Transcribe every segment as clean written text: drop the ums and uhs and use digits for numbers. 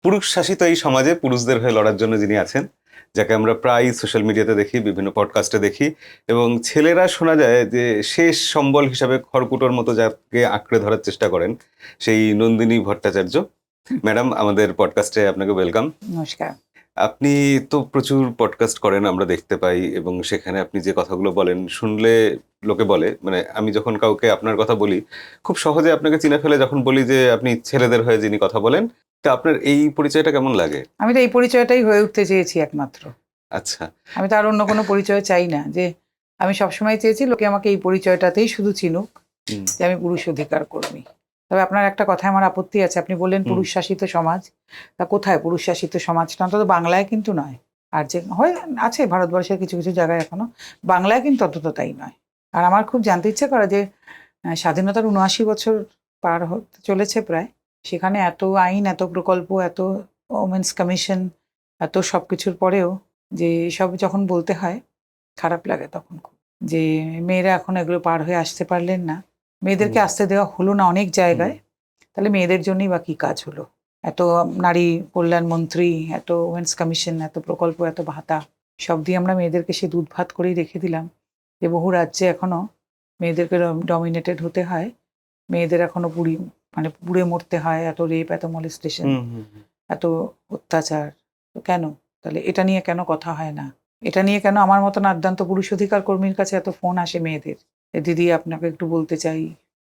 পুরুষ শাসিত এই সমাজে পুরুষদের হয়ে লড়ার জন্য যিনি আছেন, যাকে আমরা প্রায় সোশ্যাল মিডিয়াতে দেখি, বিভিন্ন পডকাস্টে দেখি, এবং ছেলেরা শোনা যায় যে শেষ সম্বল হিসাবে খড়কুটোর মতো যাকে আঁকড়ে ধরার চেষ্টা করেন, সেই নন্দিনী ভট্টাচার্য ম্যাডাম, আমাদের পডকাস্টে আপনাকে ওয়েলকাম। নমস্কার। আপনি তো প্রচুর পডকাস্ট করেন, আমরা দেখতে পাই, এবং সেখানে আপনি যে কথাগুলো বলেন শুনলে লোকে বলে, মানে আমি যখন কাউকে আপনার কথা বলি, খুব সহজে আপনাকে চিনে ফেলে যখন বলি যে আপনি ছেলেদের হয়ে যিনি কথা বলেন। তা আপনার এই পরিচয়টা কেমন লাগে? আমি তো এই পরিচয়টাই হয়ে উঠতে চেয়েছি একমাত্র। আচ্ছা। আমি তো আর অন্য কোনো পরিচয় চাই না। যে আমি সবসময় চেয়েছি লোকে আমাকে এই পরিচয়টাতেই শুধু চিনুক, হুম, যে আমি পুরুষ অধিকার কর্মী। তবে আপনার একটা কথায় আমার আপত্তি আছে। আপনি বললেন পুরুষ শাসিত সমাজ। তা কোথায় পুরুষ শাসিত সমাজটা? অন্তত বাংলায় কিন্তু নয়। আর যে হয় আছে ভারতবর্ষের কিছু কিছু জায়গায় এখনো, বাংলায় কিন্তু অন্তত তাই নয়। আর আমার খুব জানতে ইচ্ছে করে যে স্বাধীনতার ৭৯ বছর পার হতে চলেছে প্রায়, সেখানে এত আইন, এত প্রকল্প, এত ওমেন্স কমিশন, এত সব কিছুর পরেও যে সব যখন বলতে হয়, খারাপ লাগে তখন খুব, যে মেয়েরা এখন এগুলো পার হয়ে আসতে পারলেন না, মেয়েদেরকে আসতে দেওয়া হলো না অনেক জায়গায়। তাহলে মেয়েদের জন্যই বা কী কাজ হলো? এত নারী কল্যাণ মন্ত্রী, এত ওমেন্স কমিশন, এত প্রকল্প, এত ভাতা, সব দিয়ে আমরা মেয়েদেরকে সে দুধ ভাত করেই রেখে দিলাম যে বহু রাজ্যে এখনো মেয়েদেরকে ডমিনেটেড হতে হয়, মেয়েদের এখনো পুড়ে মরতে হয়, এত রেপ, এত মলেস্টেশন, এত অত্যাচার। তো কেন? তাহলে এটা নিয়ে কেন কথা হয় না? এটা নিয়ে কেন আমার মতন আদ্যান্ত পুরুষ অধিকার কর্মীর কাছে এত ফোন আসে মেয়েদের, যে দিদি আপনাকে একটু বলতে চাই।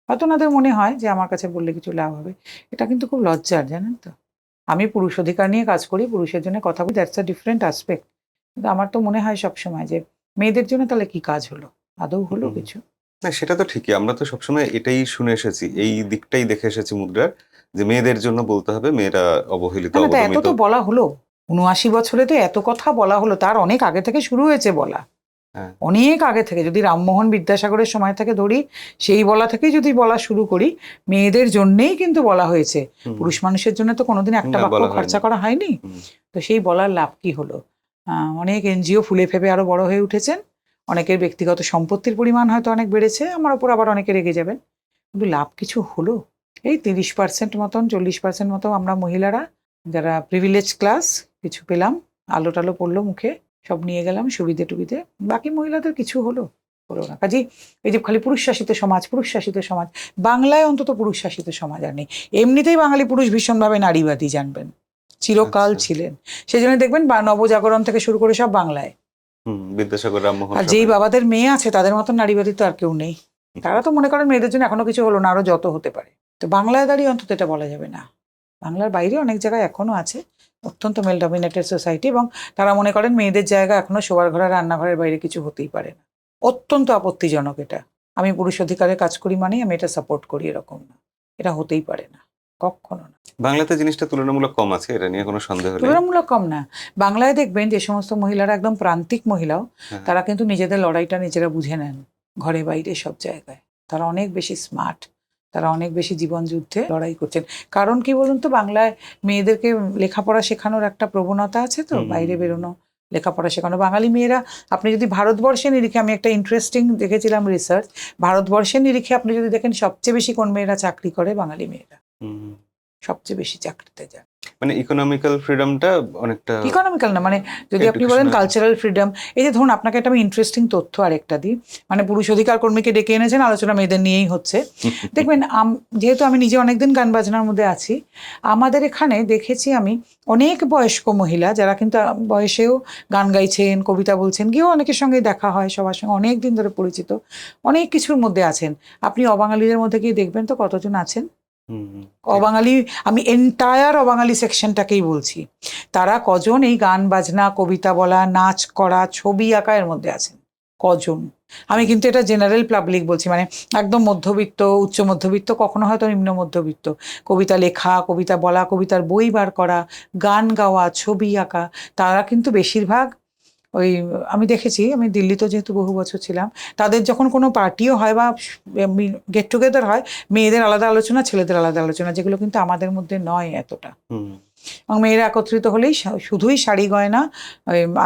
হয়তো ওনাদের মনে হয় যে আমার কাছে বললে কিছু লাভ হবে। এটা কিন্তু খুব লজ্জার, জানেন তো। আমি পুরুষ অধিকার নিয়ে কাজ করি, পুরুষের জন্য কথা বলি, দ্যাটস আ ডিফারেন্ট অ্যাসপেক্ট। কিন্তু আমার তো মনে হয় সবসময় যে মেয়েদের জন্য তাহলে কি কাজ হলো? আদৌ হলো কিছু? না, সেটা তো ঠিকই। আমরা তো সবসময় এটাই শুনে এসেছি, এই দিকটাই দেখে এসেছি মুদ্রার, যে মেয়েদের জন্য বলতে হবে, মেয়েরা অবহেলিত, না, না, তা এত অবদমিত। তো বলা হলো। ৭৯ বছরে তো এত কথা বলা হলো, তার অনেক আগে থেকে শুরু হয়েছে বলা। হ্যাঁ। অনেক আগে থেকে, যদি রামমোহন বিদ্যাসাগরের সময় থেকে ধরি, সেই বলা থেকেই যদি বলা শুরু করি, মেয়েদের জন্যেই কিন্তু বলা হয়েছে। পুরুষ মানুষের জন্য তো কোনোদিন একটা না, বাক্য বলা খরচা হয়নি। করা হয়নি। তো সেই বলার লাভ কি হলো? অনেক এনজিও ফুলে ফেপে আরো বড় হয়ে উঠেছেন, অনেকের ব্যক্তিগত সম্পত্তির পরিমাণ হয়তো অনেক বেড়েছে, আমার ওপর আবার অনেকে রেগে যাবেন, কিন্তু লাভ কিছু হলো? এই 30% মতন, 40% মতো আমরা মহিলারা যারা প্রিভিলেজ ক্লাস কিছু পেলাম, আলো টালো পড়লো মুখে, সব নিয়ে গেলাম সুবিধে টুবিধে, বাকি মহিলাদের কিছু হলো না। কাজেই এই যে খালি পুরুষ শাসিত সমাজ, পুরুষ শাসিত সমাজ, বাংলায় অন্তত পুরুষ শাসিত সমাজ আর নেই। এমনিতেই বাঙালি পুরুষ ভীষণভাবে নারীবাদী, জানবেন, চিরকাল আচ্ছা। ছিলেন। সেই জন্য দেখবেন নবজাগরণ থেকে শুরু করে সব বাংলায়। বিদ্যাসাগর, রামমোহন আর যেই সবাই। বাবাদের মেয়ে আছে তাদের মতন নারীবাদী তো আর কেউ নেই। তারা তো মনে করেন মেয়েদের জন্য এখনো কিছু হলো না, আরো যত হতে পারে। তো বাংলায় দাঁড়িয়ে অন্তত এটা বলা যাবে না। বাংলার বাইরে অনেক জায়গায় এখনো আছে অত্যন্ত মেল ডমিনেটেড সোসাইটি, এবং তারা মনে করেন মেয়েদের জায়গা এখনো শোবার ঘরে, রান্নাঘরের বাইরে কিছু হতেই পারে না। অত্যন্ত আপত্তিজনক এটা। আমি পুরুষ অধিকারের কাজ করি মানেই আমি এটা সাপোর্ট করি, এরকম না। এটা হতেই পারে না, কখনো না। বাংলাতে জিনিসটা তুলনামূলক কম আছে, এটা নিয়ে কোনো সন্দেহ নেই। তুলনামূলক কম না। বাংলায় দেখবেন যে সমস্ত মহিলারা একদম প্রান্তিক মহিলাও, হ্যাঁ। তারা কিন্তু নিজেদের লড়াইটা নিজেরা বুঝে নেন, ঘরে বাইরে সব জায়গায়। তারা অনেক বেশি স্মার্ট, তারা অনেক বেশি জীবন যুদ্ধে লড়াই করছেন। কারণ কি বলুন তো, বাংলায় মেয়েদেরকে লেখাপড়া শেখানোর একটা প্রবণতা আছে, তো বাইরে বেরোনো, লেখাপড়া শেখানো। বাঙালি মেয়েরা, আপনি যদি ভারতবর্ষের নিরিখে, আমি একটা ইন্টারেস্টিং দেখেছিলাম রিসার্চ, ভারতবর্ষের নিরিখে আপনি যদি দেখেন সবচেয়ে বেশি কোন মেয়েরা চাকরি করে, বাঙালি মেয়েরা সবচেয়ে বেশি চাকরিতে যায়। মানে ইকোনমিক্যাল ফ্রিডমটা অনেকটা। ইকোনমিক্যাল না, মানে যদি আপনি বলেন কালচারাল ফ্রিডম। এই যে ধরুন, আপনাকে একটা আমি ইন্টারেস্টিং তথ্য আরেকটা দিই, মানে পুরুষ অধিকার কর্মীকে ডেকে এনেছেন, আলোচনা মেয়েদের নিয়েই হচ্ছে। দেখবেন যেহেতু আমি নিজে অনেকদিন গান বাজনার মধ্যে আছি, আমাদের এখানে দেখেছি আমি অনেক বয়স্ক মহিলা যারা কিন্তু বয়সেও গান গাইছেন, কবিতা বলছেন, গিয়েও অনেকের সঙ্গে দেখা হয়, সবার সঙ্গে অনেক দিন ধরে পরিচিত, অনেক কিছুর মধ্যে আছেন। আপনি অবাঙালিদের মধ্যে গিয়ে দেখবেন তো কতজন আছেন অবাঙালি। আমি এন্টায়ার অবাঙালি সেকশনটাকেই বলছি, তারা কজন এই গান বাজনা, কবিতা বলা, নাচ করা, ছবি আঁকা এর মধ্যে আছেন কজন? আমি কিন্তু এটা জেনারেল পাবলিক বলছি, মানে একদম মধ্যবিত্ত, উচ্চ মধ্যবিত্ত, কখনো হয়তো নিম্ন মধ্যবিত্ত। কবিতা লেখা, কবিতা বলা, কবিতার বই বার করা, গান গাওয়া, ছবি আঁকা, তারা কিন্তু বেশিরভাগ ওই, আমি দেখেছি, আমি দিল্লিতে যেহেতু বহু বছর ছিলাম, তাদের যখন কোনো পার্টিও হয় বা গেট টুগেদার হয়, মেয়েদের আলাদা আলোচনা, ছেলেদের আলাদা আলোচনা, যেগুলো কিন্তু আমাদের মধ্যে নয় এতটা। এবং মেয়েরা একত্রিত হলেই শুধুই শাড়ি গয়না,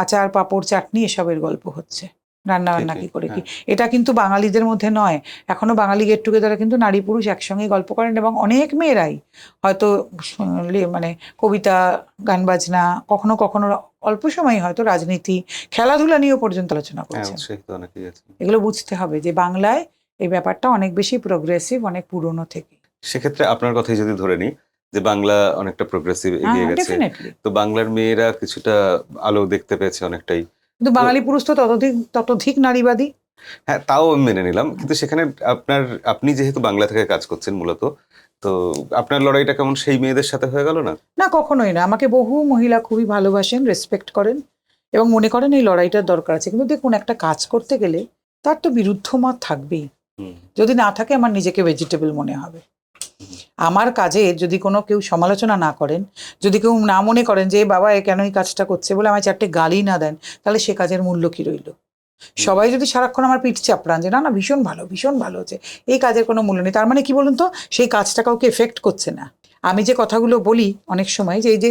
আচার পাঁপড় চাটনি এসবের গল্প হচ্ছে। রান্না বান্না ঠিকই, কি করে কি, হ্যাঁ। এটা কিন্তু বাঙালিদের মধ্যে নয়। এখনো বাঙালি গেট টুগেদারে কিন্তু নারী পুরুষ একসঙ্গে গল্প করেন, এবং অনেক মেয়েরাই হয়তো মানে কবিতা, গান বাজনা, কখনো কখনো অল্প সময় হয়তো রাজনীতি, খেলাধুলা নিয়েও পর্যন্ত আলোচনা হ্যাঁ, করছেন। উৎসাহিত অনেকেই আছে। এগুলো বুঝতে হবে যে বাংলায় এই ব্যাপারটা অনেক বেশি প্রোগ্রেসিভ, অনেক পুরনো থেকে। সেক্ষেত্রে আপনার কথাই যদি ধরে নিই যে বাংলা অনেকটা প্রোগ্রেসিভ হ্যাঁ, এগিয়ে গেছে, ডেফিনেটলি। তো বাংলার মেয়েরা কিছুটা আলো দেখতে পেয়েছে অনেকটাই। কিন্তু তো বাঙালি পুরুষ তো ততোধিক নারীবাদী। হ্যাঁ, তাও আমি মেনে নিলাম, কিন্তু সেখানে আপনি যেহেতু বাংলা থেকে কাজ করছেন মূলত, তো আপনার লড়াইটা কেমন সেই মেয়েদের সাথে হয়ে গেল না? না, কখনোই না। আমাকে বহু মহিলা খুবই ভালোবাসেন, রেসপেক্ট করেন এবং মনে করেন এই লড়াইটার দরকার আছে। কিন্তু দেখুন, একটা কাজ করতে গেলে তার তো বিরুদ্ধ মত থাকবেই। হুম, যদি না থাকে আমার নিজেকে ভেজিটেবল মনে হবে। হুম, আমার কাজে যদি কোনো কেউ সমালোচনা না করেন, যদি কেউ না মনে করেন যে বাবা এ কেন এই কাজটা করছে বলে আমায় চারটে গালি না দেন, তাহলে সে কাজের মূল্য কি রইল? সবাই যদি সারাক্ষণ আমার পিঠ চাপড়ান যে না না ভীষণ ভালো, ভীষণ ভালো হচ্ছে, এই কাজের কোনো মূল্য নেই, তার মানে কি বলুন তো, সেই কাজটা কাউকে এফেক্ট করছে না। আমি যে কথাগুলো বলি অনেক সময় যে এই যে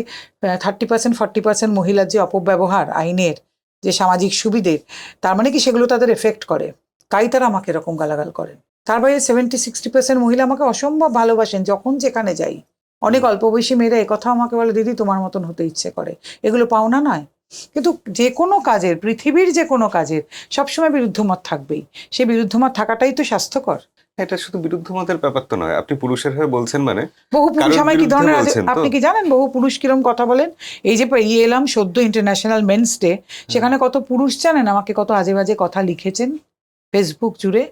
30% 40% মহিলার যে অপব্যবহার আইনের, যে সামাজিক সুবিধের, তার মানে কি সেগুলো তাদের এফেক্ট করে, তাই তারা আমাকে এরকম গালাগাল করেন। তার বাইরে 70-60% মহিলা আমাকে অসম্ভব ভালোবাসেন যখন যেখানে যাই। অনেক অল্প বয়সী মেয়েরা একথা আমাকে বলে, দিদি তোমার মতন হতে ইচ্ছে করে। এগুলো পাওনা নয়। কিন্তু যে কোনো কাজের, পৃথিবীর যে কোনো কাজের সবসময় বিরুদ্ধমত থাকবেই। সেই বিরুদ্ধমত থাকাটাই তো স্বাস্থ্যকর। এটা শুধু বিরুদ্ধ মতের ব্যাপার তো নয়, আপনি পুরুষের হয়ে বলছেন মানে বহু পুরুষ কারোর আমায় কি বিরুদ্ধে ধরনের বলছেন তো। আপনি কি জানেন বহু পুরুষ কিরম কথা বলেন? এই যে এলাম সদ্য ইন্টারন্যাশনাল মেন্স ডে, সেখানে কত পুরুষ জানেন আমাকে কত আজে বাজে কথা লিখেছেন ফেসবুক জুড়ে।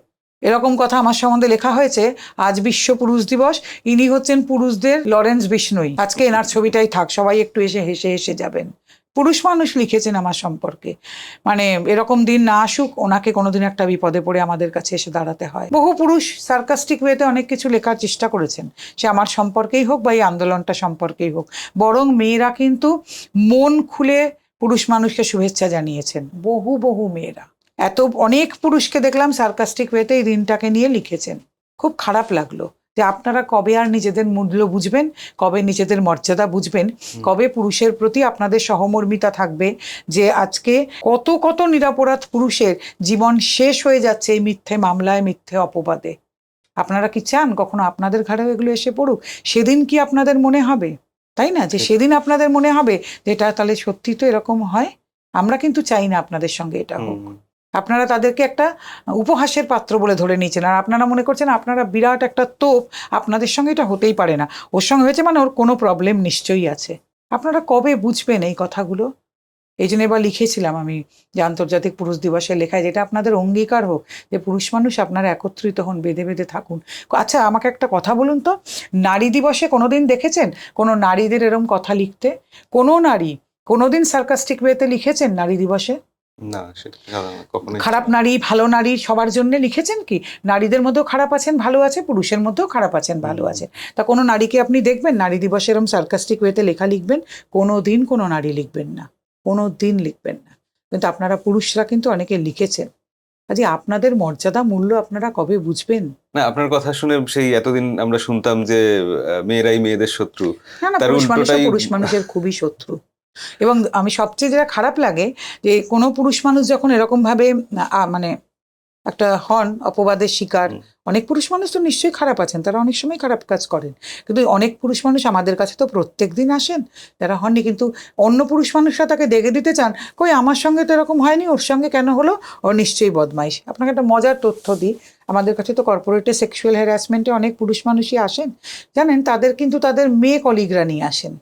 এরকম কথা আমার সম্বন্ধে লেখা হয়েছে, আজ বিশ্ব পুরুষ দিবস, ইনি হচ্ছেন পুরুষদের লরেন্স বিষ্ণুই, আজকে এনার ছবিটাই থাক, সবাই একটু এসে হেসে হেসে যাবেন। পুরুষ মানুষ লিখেছেন আমার সম্পর্কে। মানে এরকম দিন না আসুক, ওনাকে কোনোদিন একটা বিপদে পড়ে আমাদের কাছে এসে দাঁড়াতে হয়। বহু পুরুষ সার্কাস্টিক ওয়েতে অনেক কিছু লেখার চেষ্টা করেছেন, সে আমার সম্পর্কেই হোক বা এই আন্দোলনটা সম্পর্কেই হোক। বরং মেয়েরা কিন্তু মন খুলে পুরুষ মানুষকে শুভেচ্ছা জানিয়েছেন, বহু বহু মেয়েরা। অনেক পুরুষকে দেখলাম সার্কাস্টিক ওয়েতে এই দিনটাকে নিয়ে লিখেছেন। খুব খারাপ লাগলো যে আপনারা কবে আর নিজেদের মূল্য বুঝবেন, কবে নিজেদের মর্যাদা বুঝবেন, কবে পুরুষের প্রতি আপনাদের সহমর্মিতা থাকবে, যে আজকে কত কত নিরপরাধ পুরুষের জীবন শেষ হয়ে যাচ্ছে এই মিথ্যে মামলায়, মিথ্যে অপবাদে। আপনারা কি চান কখনো আপনাদের ঘাড়েও এগুলো এসে পড়ুক? সেদিন কি আপনাদের মনে হবে, তাই না, যে সেদিন আপনাদের মনে হবে যে এটা তাহলে সত্যি তো এরকম হয়? আমরা কিন্তু চাই না আপনাদের সঙ্গে এটা হোক। আপনারা তাদেরকে একটা উপহাসের পাত্র বলে ধরে নিয়েছেন, আর আপনারা মনে করছেন আপনারা বিরাট একটা তোপ, আপনাদের সঙ্গে এটা হতেই পারে না, ওর সঙ্গে হয়েছে মানে ওর কোনো প্রবলেম নিশ্চয়ই আছে। আপনারা কবে বুঝবেন এই কথাগুলো? এই জন্য এবার লিখেছিলাম আমি যে আন্তর্জাতিক পুরুষ দিবসের লেখায়, যেটা আপনাদের অঙ্গীকার হোক যে পুরুষ মানুষ আপনারা একত্রিত হন, বেঁধে বেঁধে থাকুন। আচ্ছা, আমাকে একটা কথা বলুন তো, নারী দিবসে কোনোদিন দেখেছেন কোনো নারীদের এরম কথা লিখতে? কোনো নারী কোনোদিন সার্কাস্টিক ওয়েতে লিখেছেন নারী দিবসে? না, সেটা কখনোই। খারাপ নারী, ভালো নারী সবার জন্য লিখেছেন কি? নারীদের মধ্যেও খারাপ আছেন, ভালো আছে, পুরুষের মধ্যেও খারাপ আছেন, ভালো আছে। তা কোনো নারীকে আপনি দেখবেন নারী দিবসে এরকম সার্কাস্টিক ওয়েতে লেখা লিখবেন? কোনো দিন কোনো নারী লিখবেন না, কোনো দিন লিখবেন না। কিন্তু আপনারা পুরুষরা কিন্তু অনেকে লিখেছেন। কাজে আপনাদের মর্যাদা মূল্য আপনারা কবে বুঝবেন? না, আপনার কথা শুনে সেই এতদিন আমরা শুনতাম যে মেয়েরাই মেয়েদের শত্রু, না না, তার পুরুষ মানুষও উল্টোটাই। পুরুষ মানুষের খুবই শত্রু। এবং আমি সবচেয়ে যেটা খারাপ লাগে যে কোনো পুরুষ মানুষ যখন এরকম ভাবে মানে একটা হন অপবাদের শিকার, অনেক পুরুষ মানুষ তো নিশ্চয়ই খারাপ আছেন, তারা অনেক সময় খারাপ কাজ করেন, কিন্তু অনেক পুরুষ মানুষ আমাদের কাছে তো প্রত্যেক দিন আসেন যারা হননি, কিন্তু অন্য পুরুষ মানুষরা তাকে দেখে দিতে চান, কই আমার সঙ্গে তো এরকম হয়নি, ওর সঙ্গে কেন হলো, ও নিশ্চয়ই বদমাইশ। আপনাকে একটা মজার তথ্য দিই, আমাদের কাছে তো কর্পোরেটে সেক্সুয়াল হ্যারাসমেন্টে অনেক পুরুষ মানুষই আসেন, জানেন, তাদের কিন্তু তাদের মেয়ে কলিগরা নিয়ে আসেন।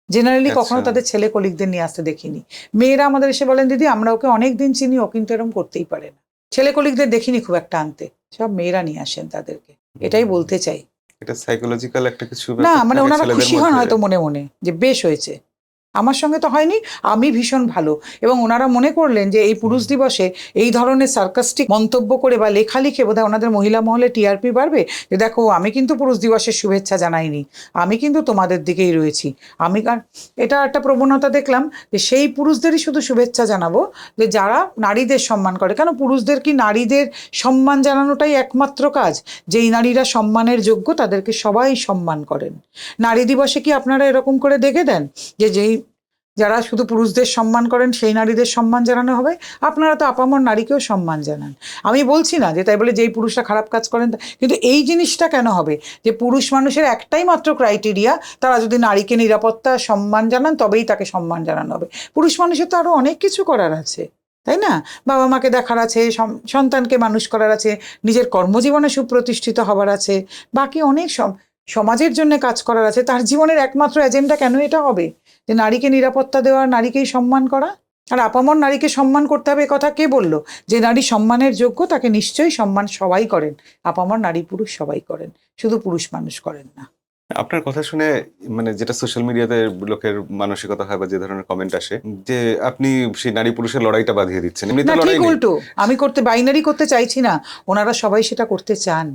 জেনারেলি কখনো তাদের ছেলে কলিগদের নিয়ে আসতে দেখিনি। মেয়েরা আমাদের এসে বলেন, দিদি আমরা ওকে অনেক দিন চিনি, ও কিন্তু এরকম করতেই পারে না। ছেলে কলিগদের দেখিনি খুব একটা আনতে, সব মেয়েরা নিয়ে আসেন তাদেরকে। এটাই বলতে চাই। এটা সাইকোলজিক্যাল একটা কিছু না ব্যাপার মানে থাকে ওনারা ছেলেদের খুশি হন মধ্যে। হয়তো মনে মনে যে বেশ হয়েছে, আমার সঙ্গে তো হয়নি, আমি ভীষণ ভালো। এবং ওনারা মনে করলেন যে এই পুরুষ দিবসে এই ধরনের সার্কাস্টিক মন্তব্য করে বা লেখা লিখে বোধহয় ওনাদের মহিলা মহলে টিআরপি বাড়বে, যে দেখো আমি কিন্তু পুরুষ দিবসের শুভেচ্ছা জানাইনি, আমি কিন্তু তোমাদের দিকেই রয়েছি। এটা একটা প্রবণতা দেখলাম যে সেই পুরুষদেরই শুধু শুভেচ্ছা জানাবো যে যারা নারীদের সম্মান করে। কেন পুরুষদের কি নারীদের সম্মান জানানোটাই একমাত্র কাজ? যেই নারীরা সম্মানের যোগ্য তাদেরকে সবাই সম্মান করেন। নারী দিবসে কি আপনারা এরকম করে দেখে দেন যে যারা শুধু পুরুষদের সম্মান করেন সেই নারীদের সম্মান জানানো হবে। আপনারা তো আপামর নারীকেও সম্মান জানান। আমি বলছি না যে তাই বলে যেই পুরুষরা খারাপ কাজ করেন, কিন্তু এই জিনিসটা কেন হবে যে পুরুষ মানুষের একটাই মাত্র ক্রাইটেরিয়া, তারা যদি নারীকে নিরাপত্তা সম্মান জানান তবেই তাকে সম্মান জানানো হবে। পুরুষ মানুষের তো আরো অনেক কিছু করার আছে, তাই না? বাবা মাকে দেখার আছে, সন্তানকে মানুষ করার আছে, নিজের কর্মজীবনে সুপ্রতিষ্ঠিত হবার আছে, বাকি অনেক সমাজের জন্য কাজ করার আছে। তার জীবনের একমাত্র এজেন্ডা কেন এটা হবে যে নারীকে নিরাপত্তা দেওয়া, নারীকেই সম্মান করা? আর আপামর নারীকে সম্মান করতে হবে কথা কে বলল? যে নারী সম্মানের যোগ্য তাকে নিশ্চয়ই সম্মান সবাই করেন, আপামর নারী পুরুষ সবাই করেন, শুধু পুরুষ মানুষ করেন না। আপনার কথা শুনে মানে যেটা সোশ্যাল মিডিয়াতে লোকের মানসিকতা হয় বা যে ধরনের কমেন্ট আসে যে আপনি সেই নারী পুরুষের লড়াইটা বাঁধিয়ে দিচ্ছেন, এমনিতে না, লড়াই ঠিক নেই। উল্টো। আমি বাইনারি করতে চাইছি না, ওনারা সবাই সেটা করতে চান,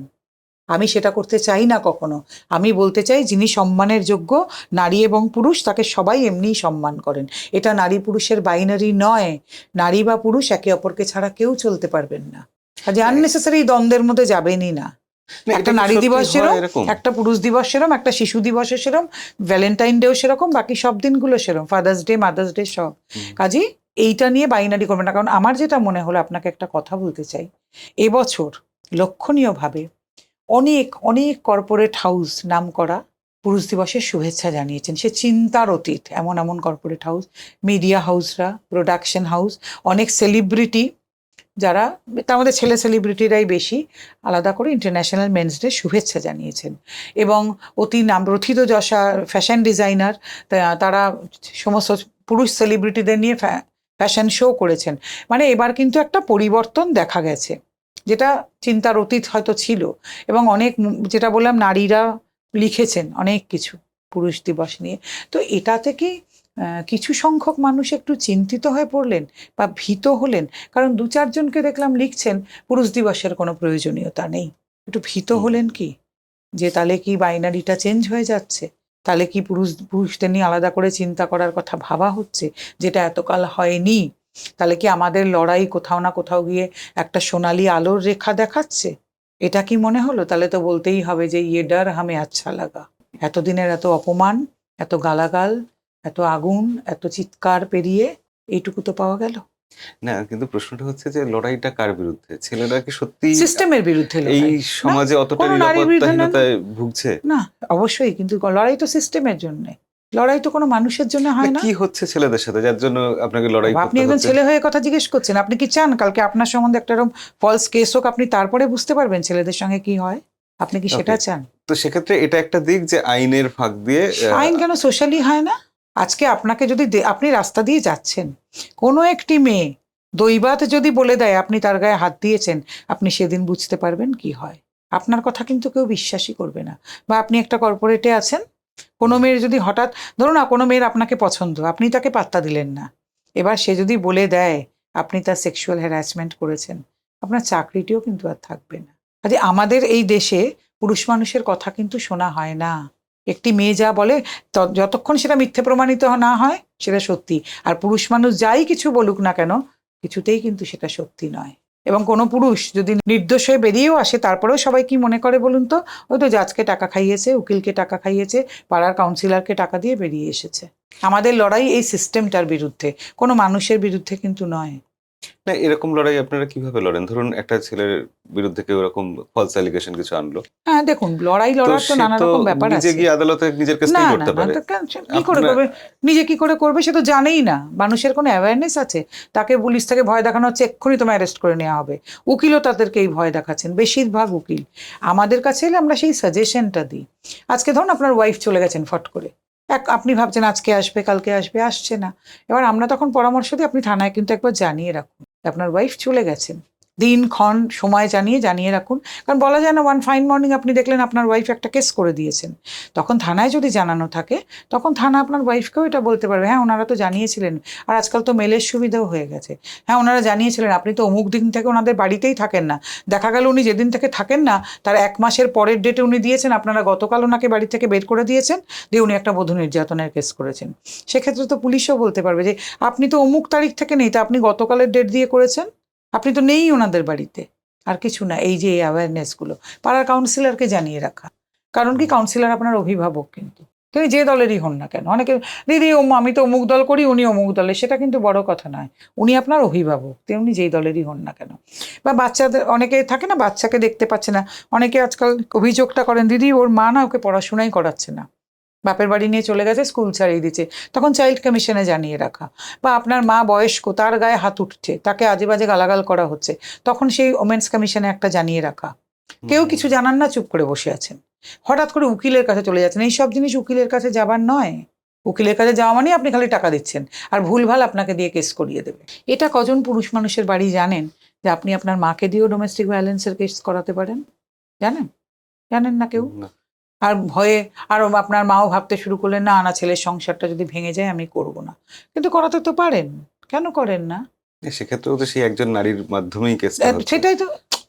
আমি সেটা করতে চাই না কখনো। আমি বলতে চাই যিনি সম্মানের যোগ্য, নারী এবং পুরুষ, তাকে সবাই এমনিই সম্মান করেন। এটা নারী পুরুষের বাইনারি নয়। নারী বা পুরুষ একে অপরকে ছাড়া কেউ চলতে পারবেন না, কাজে আননেসেসারি দ্বন্দ্বের মধ্যে যাবেনই না। না, এটা একটা কি নারী সত্যি দিবস হয় সেরম, এরকম? একটা পুরুষ দিবস সেরম, একটা শিশু দিবসে সেরম, ভ্যালেন্টাইন ডেও সেরকম, বাকি সব দিনগুলো সেরম, ফাদার্স ডে, মাদার্স ডে, সব। কাজে এইটা নিয়ে বাইনারি করবেন না। কারণ আমার যেটা মনে হলো, আপনাকে একটা কথা বলতে চাই, এবছর লক্ষণীয়ভাবে অনেক অনেক কর্পোরেট হাউস নাম করা পুরুষ দিবসের শুভেচ্ছা জানিয়েছেন। সে চিন্তার অতীত এমন এমন কর্পোরেট হাউস, মিডিয়া হাউসরা, প্রোডাকশন হাউস, অনেক সেলিব্রিটি, যারা তার মধ্যে ছেলে সেলিব্রিটিরাই বেশি, আলাদা করে ইন্টারন্যাশনাল মেন্স ডে শুভেচ্ছা জানিয়েছেন। এবং অতি প্রথিত যশা ফ্যাশন ডিজাইনার, তারা সমস্ত পুরুষ সেলিব্রিটিদের নিয়ে ফ্যাশন শো করেছেন। মানে এবার কিন্তু একটা পরিবর্তন দেখা গেছে, যেটা চিন্তার অতীত হয়তো ছিল। এবং অনেক যেটা বললাম, নারীরা লিখেছেন অনেক কিছু পুরুষ দিবস নিয়ে। তো এটা থেকে কিছু সংখ্যক মানুষ একটু চিন্তিত হয়ে পড়লেন বা ভীত হলেন, কারণ দু চারজনকে দেখলাম লিখছেন পুরুষ দিবসের কোনো প্রয়োজনীয়তা নেই। একটু ভীত হলেন কি যে তাহলে কি বাইনারিটা চেঞ্জ হয়ে যাচ্ছে, তাহলে কি পুরুষদের নিয়ে আলাদা করে চিন্তা করার কথা ভাবা হচ্ছে, যেটা এতকাল হয়নি? তাহলে কি আমাদের লড়াই কোথাও না কোথাও গিয়ে একটা সোনালি আলোর রেখা দেখাচ্ছে? এটা কি মনে হলো? তাহলে তো বলতেই হবে যে ইয়ে ডর হামে আচ্ছা লাগা। এতদিনের এত অপমান, এত গালাগাল, এত আগুন, এত চিৎকার পেরিয়ে এইটুকু তো পাওয়া গেল। না, কিন্তু প্রশ্নটা হচ্ছে যে লড়াইটা কার বিরুদ্ধে? ছেলেরা কি সত্যি সিস্টেমের বিরুদ্ধে এই লড়াই। সমাজে অতটা কোনো নারীর বিরুদ্ধে না, নিরাপত্তাহীনতায় ভুগছে? না অবশ্যই, কিন্তু লড়াই তো সিস্টেমের জন্য, লড়াই তো কোনো মানুষের জন্য হয় না। কি হচ্ছে ছেলেদের সাথে যার জন্য আপনাকে লড়াই আপনি করতে একজন হচ্ছে? ছেলে হয়ে কথা জিজ্ঞেস করছেন, আপনি কি চান কালকে আপনার সম্বন্ধে একটা এরকম ফলস কেস হোক, আপনি তারপরে বুঝতে পারবেন ছেলেদের সঙ্গে কি হয়? আপনি কি সেটা Okay. চান? তো সেক্ষেত্রে এটা একটা দিক যে আইনের ফাঁক দিয়ে আইন কেন সোশ্যালি হয় না? আজকে আপনাকে যদি আপনি রাস্তা দিয়ে যাচ্ছেন, কোনো একটি মেয়ে দৈবাত যদি বলে দেয় আপনি তার গায়ে হাত দিয়েছেন, আপনি সেদিন বুঝতে পারবেন কি হয়। আপনার কথা কিন্তু কেউ বিশ্বাসই করবে না। বা আপনি একটা কর্পোরেটে আছেন, কোনো মেয়ের যদি হঠাৎ, ধরুন না কোনো মেয়ের আপনাকে পছন্দ, আপনি তাকে পাত্তা দিলেন না, এবার সে যদি বলে দেয় আপনি তার সেক্সুয়াল হ্যারাসমেন্ট করেছেন, আপনার চাকরিটিও কিন্তু আর থাকবে না। কাজে আমাদের এই দেশে পুরুষ মানুষের কথা কিন্তু শোনা হয় না। একটি মেয়ে যা বলে যতক্ষণ সেটা মিথ্যে প্রমাণিত না হয় সেটা সত্যি। আর পুরুষ মানুষ যাই কিছু বলুক না কেন, কিছুতেই কিন্তু সেটা সত্যি নয়। এবং কোনো পুরুষ যদি নির্দোষ হয়ে বেরিয়েও আসে, তারপরেও সবাই কি মনে করে বলুন তো? ওই তো জাজকে টাকা খাইয়েছে, উকিলকে টাকা খাইয়েছে, পাড়ার কাউন্সিলরকে টাকা দিয়ে বেরিয়ে এসেছে। আমাদের লড়াই এই সিস্টেমটার বিরুদ্ধে, কোনো মানুষের বিরুদ্ধে কিন্তু নয়। না, এরকম লড়াই আপনারা কিভাবে লড়েন? ধরুন একটা ছেলের বিরুদ্ধে কেউ এরকম ফলস অ্যালিগেশন কিছু আনলো, হ্যাঁ দেখুন, লড়াই তো লড়ার তো সে নানা তো রকম ব্যাপার নিজে আছে। গিয়ে আদালতে নিজের না কেসটাই না করতে না, পারে। তো কি করে আপনার- করবে? নিজে কি করে করবে সে তো জানেই না। মানুষের কোনো অ্যাওয়ারনেস আছে? তাকে পুলিশ থেকে ভয় দেখানো হচ্ছে এক্ষুনি তোমায় অ্যারেস্ট করে নেওয়া হবে। উকিলও তাদেরকে এই ভয় দেখাচ্ছেন, বেশিরভাগ উকিল। আমাদের কাছে এলে আমরা সেই সাজেশনটা দিই। আজকে ধরুন আপনার ওয়াইফ চলে গেছেন ফট করে, আপনি ভাবছেন আজকে আসবে কালকে আসবে, আসছে না। এবার আমরা তখন পরামর্শ দিই আপনি থানায় কিন্তু একবার জানিয়ে রাখুন আপনার ওয়াইফ চলে গেছেন, দিনক্ষণ সময় জানিয়ে রাখুন। কারণ বলা যায় না ওয়ান ফাইন মর্নিং আপনি দেখলেন আপনার ওয়াইফ একটা কেস করে দিয়েছেন, তখন থানায় যদি জানানো থাকে তখন থানা আপনার ওয়াইফকেও এটা বলতে পারবে, হ্যাঁ ওনারা তো জানিয়েছিলেন। আর আজকাল তো মেলের সুবিধাও হয়ে গেছে, হ্যাঁ ওনারা জানিয়েছিলেন, আপনি তো অমুক দিন থেকে ওনাদের বাড়িতেই থাকেন না, দেখা গেল উনি যেদিন থেকে থাকেন না তার 1 মাসের পরের ডেটে উনি দিয়েছেন, আপনারা গতকাল ওনাকে বাড়ি থেকে বের করে দিয়েছেন, দিয়ে উনি একটা বধূ নির্যাতনের কেস করেছেন। সেক্ষেত্রে তো পুলিশও বলতে পারবে যে আপনি তো অমুক তারিখ থেকে নেই, তা আপনি গতকালের ডেট দিয়ে করেছেন, আপনি তো নেই ওনাদের বাড়িতে। আর কিছু না, এই যে অ্যাওয়ারনেসগুলো পাড়ার কাউন্সিলরকে জানিয়ে রাখা। কারণ কি, কাউন্সিলর আপনার অভিভাবক কিন্তু, তিনি যে দলেরই হন না কেন। অনেকে দিদি আমি তো অমুক দল করি, উনি অমুক দলে, সেটা কিন্তু বড় কথা নয়। উনি আপনার অভিভাবক, তেমনি যেই দলেরই হন না কেন। বা বাচ্চাদের অনেকে থাকে না, বাচ্চাকে দেখতে পাচ্ছে না, অনেকে আজকাল অভিযোগটা করেন দিদি ওর মা না ওকে পড়াশোনাই করাচ্ছে না, বাপের বাড়ি নিয়ে চলে গেছে, স্কুল ছাড়িয়ে দিচ্ছে, তখন চাইল্ড কমিশনে জানিয়ে রাখা। বা আপনার মা বয়স্ক, তার গায়ে হাত উঠছে, তাকে আজে বাজে গালাগাল করা হচ্ছে, তখন সেই ওমেন্স কমিশনে একটা জানিয়ে রাখা। কেউ কিছু জানান না, চুপ করে বসে আছেন, হঠাৎ করে উকিলের কাছে চলে যাচ্ছেন। এইসব জিনিস উকিলের কাছে যাবার নয়। উকিলের কাছে যাওয়া মানে আপনি খালি টাকা দিচ্ছেন, আর ভুলভাল আপনাকে দিয়ে কেস করিয়ে দেবে। এটা কজন পুরুষ মানুষের বাড়ি জানেন যে আপনি আপনার মাকে দিয়েও ডোমেস্টিক ভায়োলেন্সের কেস করাতে পারেন? জানেন? জানেন না কেউ। না। আর ভয়ে আরও আপনার মাও ভাবতে শুরু করলেন, না না ছেলের সংসারটা যদি ভেঙে যায় আমি করব না, কিন্তু করাতে তো পারেন, কেন করেন না? সেক্ষেত্রেও তো সেই একজন নারীর মাধ্যমেই কেসটা হচ্ছে। সেটাই তো,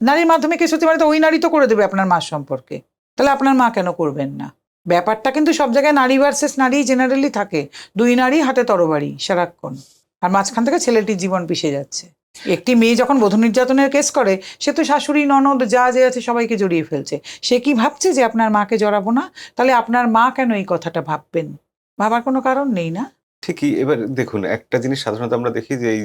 নারীর মাধ্যমে কেস হতে পারে, তো ওই নারী তো করে দেবে আপনার মার সম্পর্কে, তাহলে আপনার মা কেন করবেন না? ব্যাপারটা কিন্তু সব জায়গায় নারী ভার্সেস নারী জেনারেলি থাকে, দুই নারী হাতে তরবারি সারাক্ষণ, আর মাঝখান থেকে ছেলেটির জীবন পিষে যাচ্ছে। একটি মেয়ে যখন বধূ নির্যাতনের কেস করে, সে তো শাশুড়ি ননদ যা যে আছে সবাইকে জড়িয়ে ফেলছে। সে কি ভাবছে যে আপনার মাকে জড়াবো না? তাহলে আপনার মা কেন এই কথাটা ভাববেন? ভাবার কোনো কারণ নেই না। ঠিকই। এবার দেখুন, একটা জিনিস সাধারণত আমরা দেখি যে এই